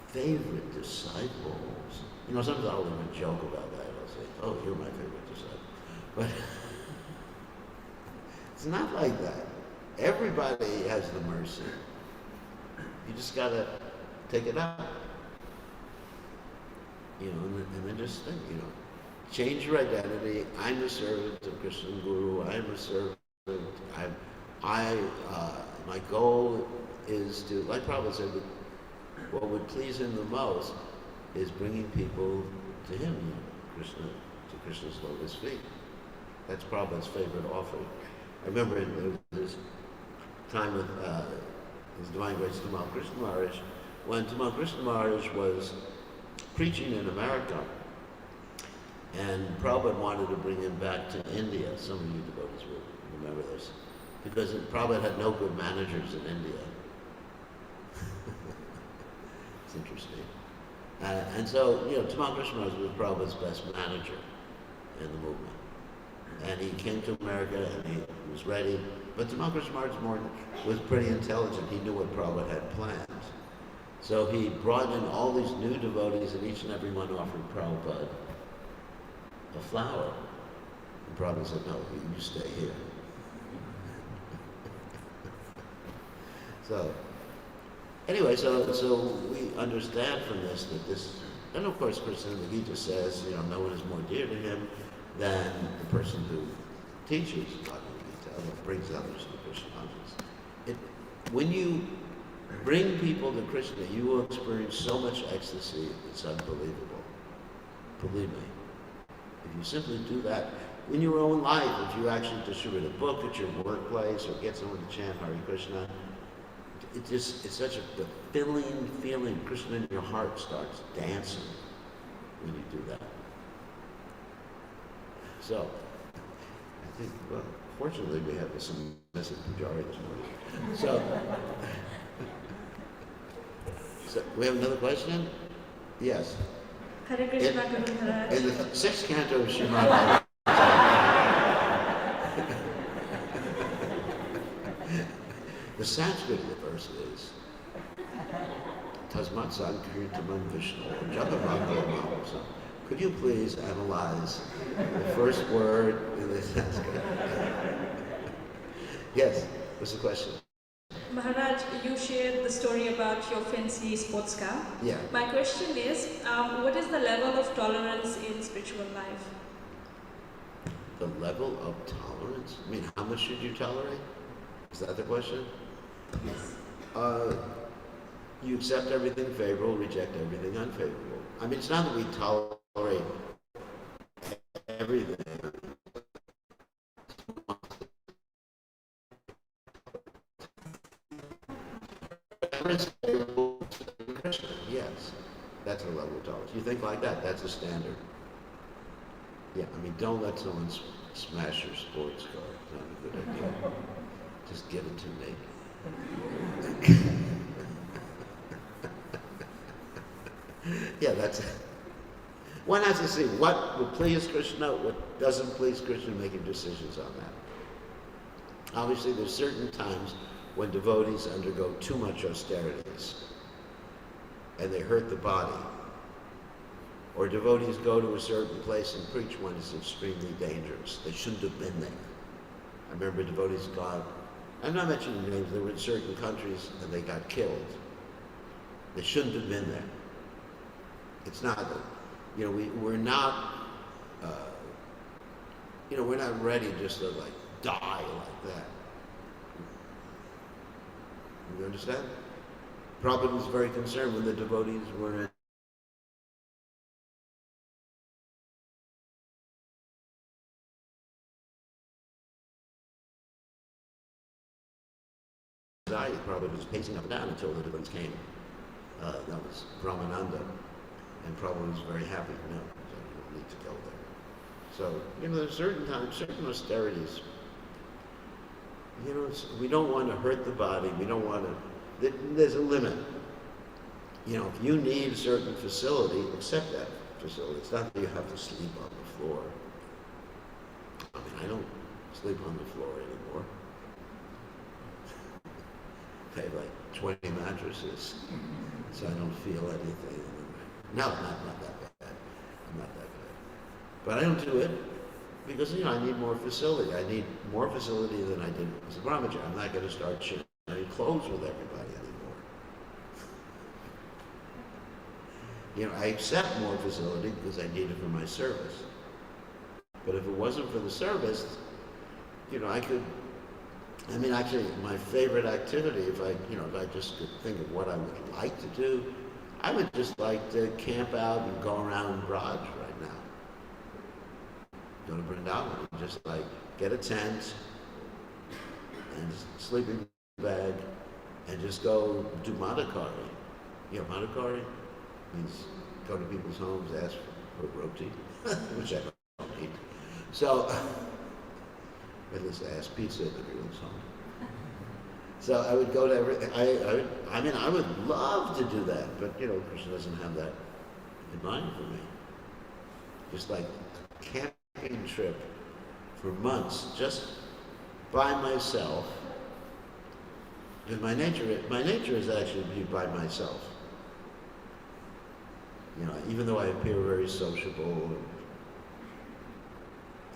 favorite disciples. You know, sometimes I'll even joke about that. I'll say, oh, you're my favorite disciple. But it's not like that. Everybody has the mercy. You just gotta take it up. And then just think, change your identity. I'm a servant of Krishna Guru. I'm a servant. My goal is to, like Prabhupada said, what would please him the most is bringing people to him, to Krishna's lotus feet. That's Prabhupada's favorite offering. I remember there was time with His Divine Grace Tamal Krishna Maharaj, when Tamal Krishna Maharaj was preaching in America, and Prabhupada wanted to bring him back to India. Some of you devotees will remember this, because Prabhupada had no good managers in India. It's interesting. And so, Tamal Krishna Maharaj was Prabhupada's best manager in the movement. And he came to America and he was ready. But Tamal Krishna Maharaj was pretty intelligent. He knew what Prabhupada had planned. So he brought in all these new devotees, and each and every one offered Prabhupada a flower. And Prabhupada said, no, you stay here. So, anyway, so we understand from this that this, and of course Krishna in the Gita says, no one is more dear to him than the person who teaches Bhagavad Gita, or brings others to Krishna consciousness. When you bring people to Krishna, you will experience so much ecstasy, it's unbelievable. Believe me. If you simply do that in your own life, if you actually distribute a book at your workplace or get someone to chant Hare Krishna, it's such a fulfilling feeling. Krishna in your heart starts dancing when you do that. So, I think, well, fortunately we have some submissive pujari this morning. So, we have another question? Yes. Hare Krishna Guru Maharaj. In the sixth canto of Srimad the Sanskrit of the verse is Tasmat Sankirtamam Vishnu Jagamangalamamasa. Could you please analyze the first word in the Sanskrit? Yes, what's the question? Maharaj, you shared the story about your fancy sports car. Yeah. My question is, what is the level of tolerance in spiritual life? The level of tolerance? I mean, how much should you tolerate? Is that the question? Yes. You accept everything favorable, reject everything unfavorable. I mean, it's not that we tolerate everything. Yes, that's a level of tolerance. You think like that, that's a standard. Yeah, I mean, don't let someone smash your sports car. It's not a good idea. Just give it to me. Yeah, that's it. One has to see what will please Krishna, what doesn't please Krishna, making decisions on that. Obviously, there's certain times when devotees undergo too much austerities and they hurt the body. Or devotees go to a certain place and preach when it's extremely dangerous. They shouldn't have been there. I remember devotees gone, I'm not mentioning names, they were in certain countries and they got killed. They shouldn't have been there. It's not that, we're not, we're not ready just to die like that. You understand? Prabhupada was very concerned when the devotees were in Prabhupada was pacing up and down until the devotees came. That was Brahmananda. And Prabhupada was very happy. No, so you don't need to go there. So, there's certain times, certain austerities. We don't want to hurt the body. We don't want to. There's a limit. If you need a certain facility, accept that facility. It's not that you have to sleep on the floor. I mean, I don't sleep on the floor anymore. I have 20 mattresses, so I don't feel anything. No, not that bad. I'm not that bad. But I don't do it. because I need more facility. I need more facility than I did as a Brahmacharya. I'm not going to start sharing clothes with everybody anymore. I accept more facility because I need it for my service. But if it wasn't for the service, I could. Actually, my favorite activity, if I just could think of what I would like to do, I would just like to camp out and go around Raj right now. Go to Vrindavan, just like get a tent and sleeping bag and just go do Madhukari. Madhukari means go to people's homes, ask for roti, which I don't eat. So, at least I ask pizza at everyone's home. So I would go to everything. I would love to do that, but Krishna doesn't have that in mind for me. Just like a camping trip for months, just by myself. Because my nature is actually to be by myself. Even though I appear very sociable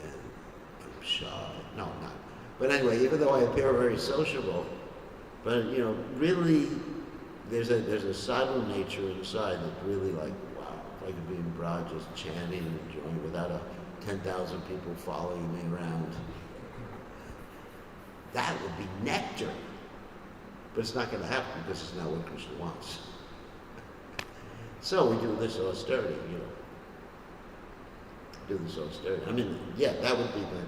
and I'm shy. No, I'm not. But anyway, even though I appear very sociable, but really, there's a sadhu nature inside that really wow, if I could be in Braj just chanting and enjoying without 10,000 people following me around, that would be nectar. But it's not going to happen because it's not what Krishna wants. So we do this austerity, Do this austerity. That would be my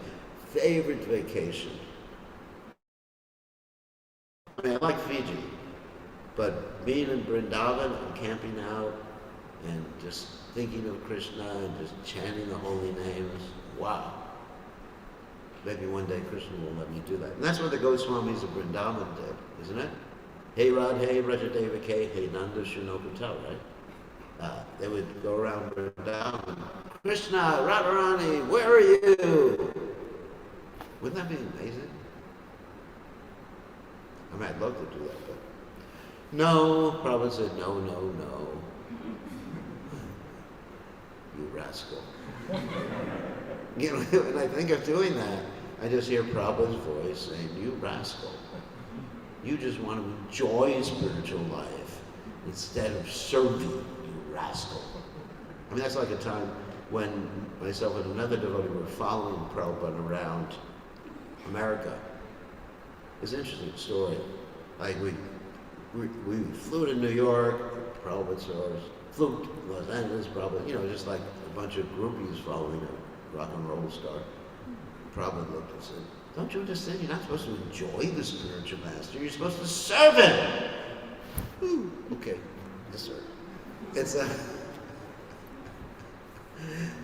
favorite vacation. I like Fiji, but being in Vrindavan and camping out and just thinking of Krishna and just chanting the holy names, wow. Maybe one day Krishna will let me do that. And that's what the Goswamis of Vrindavan did, isn't it? Hey Radhe Vrajadeva Ke, Hey Nanda Shunokata, right? They would go around Vrindavan, Krishna, Radharani, where are you? Wouldn't that be amazing? I'd love to do that, but no, Prabhupada said, no. You rascal. When I think of doing that, I just hear Prabhupada's voice saying, you rascal. You just want to enjoy spiritual life instead of serving, you rascal. That's like a time when myself and another devotee were following Prabhupada around America. It's an interesting story. Like we flew to New York, Prabhupada saw us, flew to Los Angeles, Prabhupada, just like a bunch of groupies following a rock and roll star. Prabhupada looked and said, don't you understand? You're not supposed to enjoy the spiritual master. You're supposed to serve him. Ooh, okay, yes sir. It's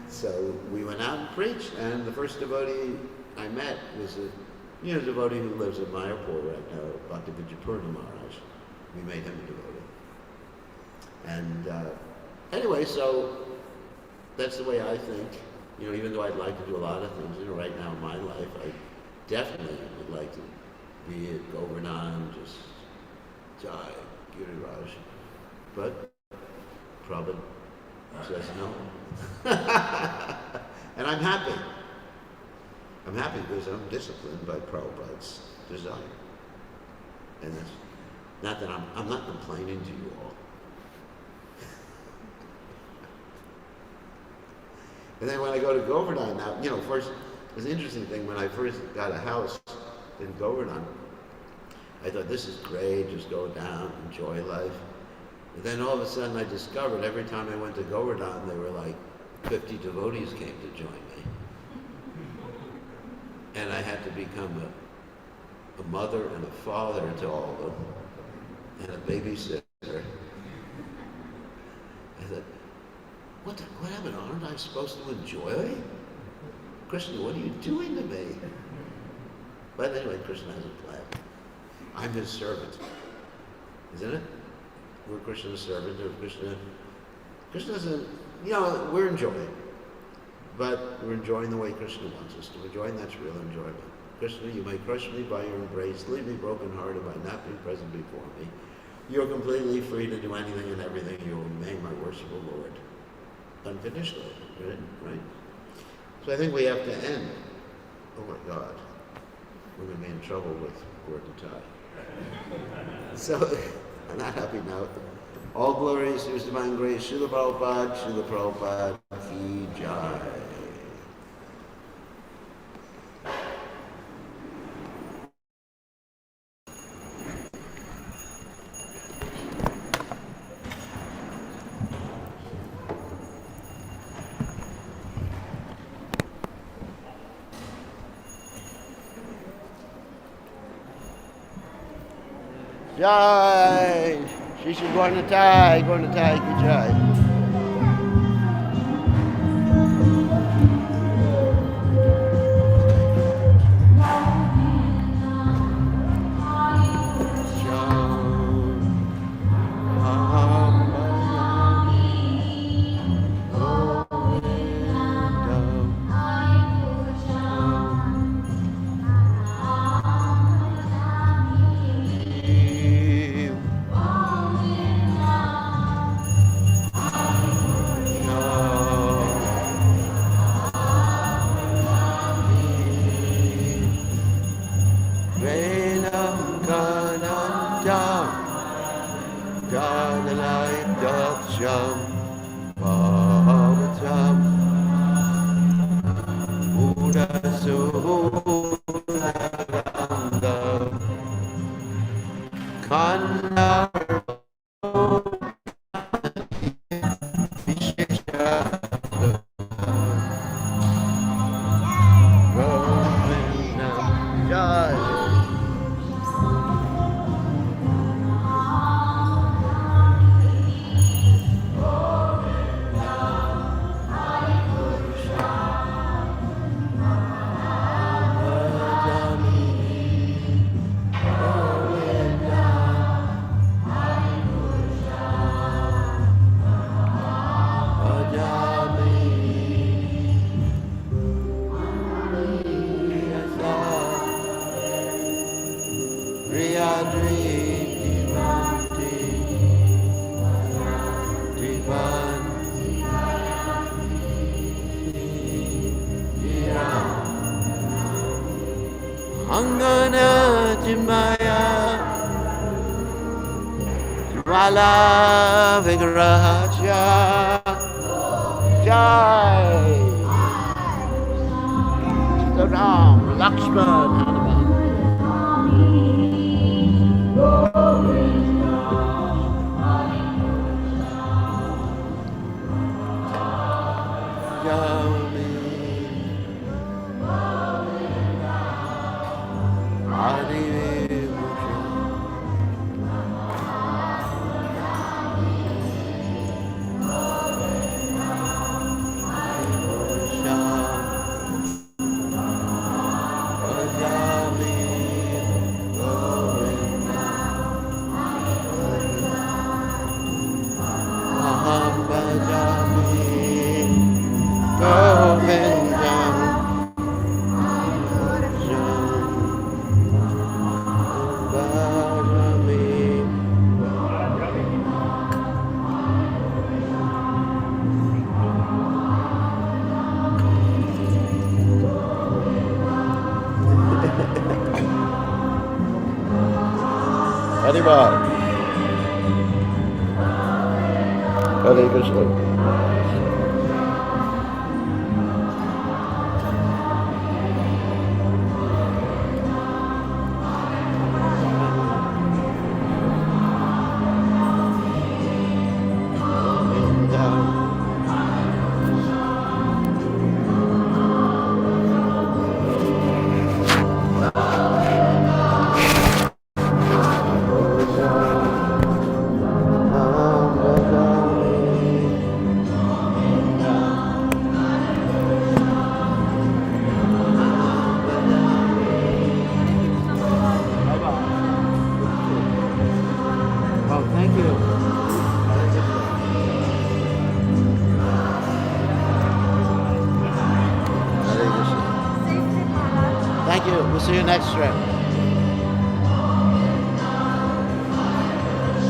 So we went out and preached, and the first devotee I met was a devotee who lives in Mayapur right now, Bhakti Vijayapurna Maharaj. We made him a devotee. And anyway, so that's the way I think. Even though I'd like to do a lot of things, right now in my life, I definitely would like to be at Govardhan, just Jai, Giriraj. But Prabhupada says no. And I'm happy. I'm happy because I'm disciplined by Prabhupada's desire. And that's not that I'm not complaining to you all. And then when I go to Govardhan now, first, it was an interesting thing. When I first got a house in Govardhan, I thought, this is great, just go down, enjoy life. And then all of a sudden I discovered every time I went to Govardhan, there were like 50 devotees came to join me. And I had to become a mother and a father to all of them, and a babysitter. I thought, what happened? Aren't I supposed to enjoy? Krishna, what are you doing to me? But anyway, Krishna has a plan. I'm his servant. Isn't it? We're Krishna's servant, or Krishna doesn't, we're enjoying. But we're enjoying the way Krishna wants us to enjoy, and that's real enjoyment. Krishna, you may crush me by your embrace, leave me broken-hearted by not being present before me. You're completely free to do anything and everything. You remain my worshipful Lord. Unconditionally, right? So I think we have to end. Oh my God. We're going to be in trouble with Gordon Ty. So, on that happy note, all glories to His Divine Grace, Srila Prabhupada, Ki Jai. Jai! Shri Shri Gordon Ty, Ki Jai. Angana Jimaya Jwala Vigrahaja Jai Ram Lakshman Hare Krishna. Thank you. We'll see you next trip.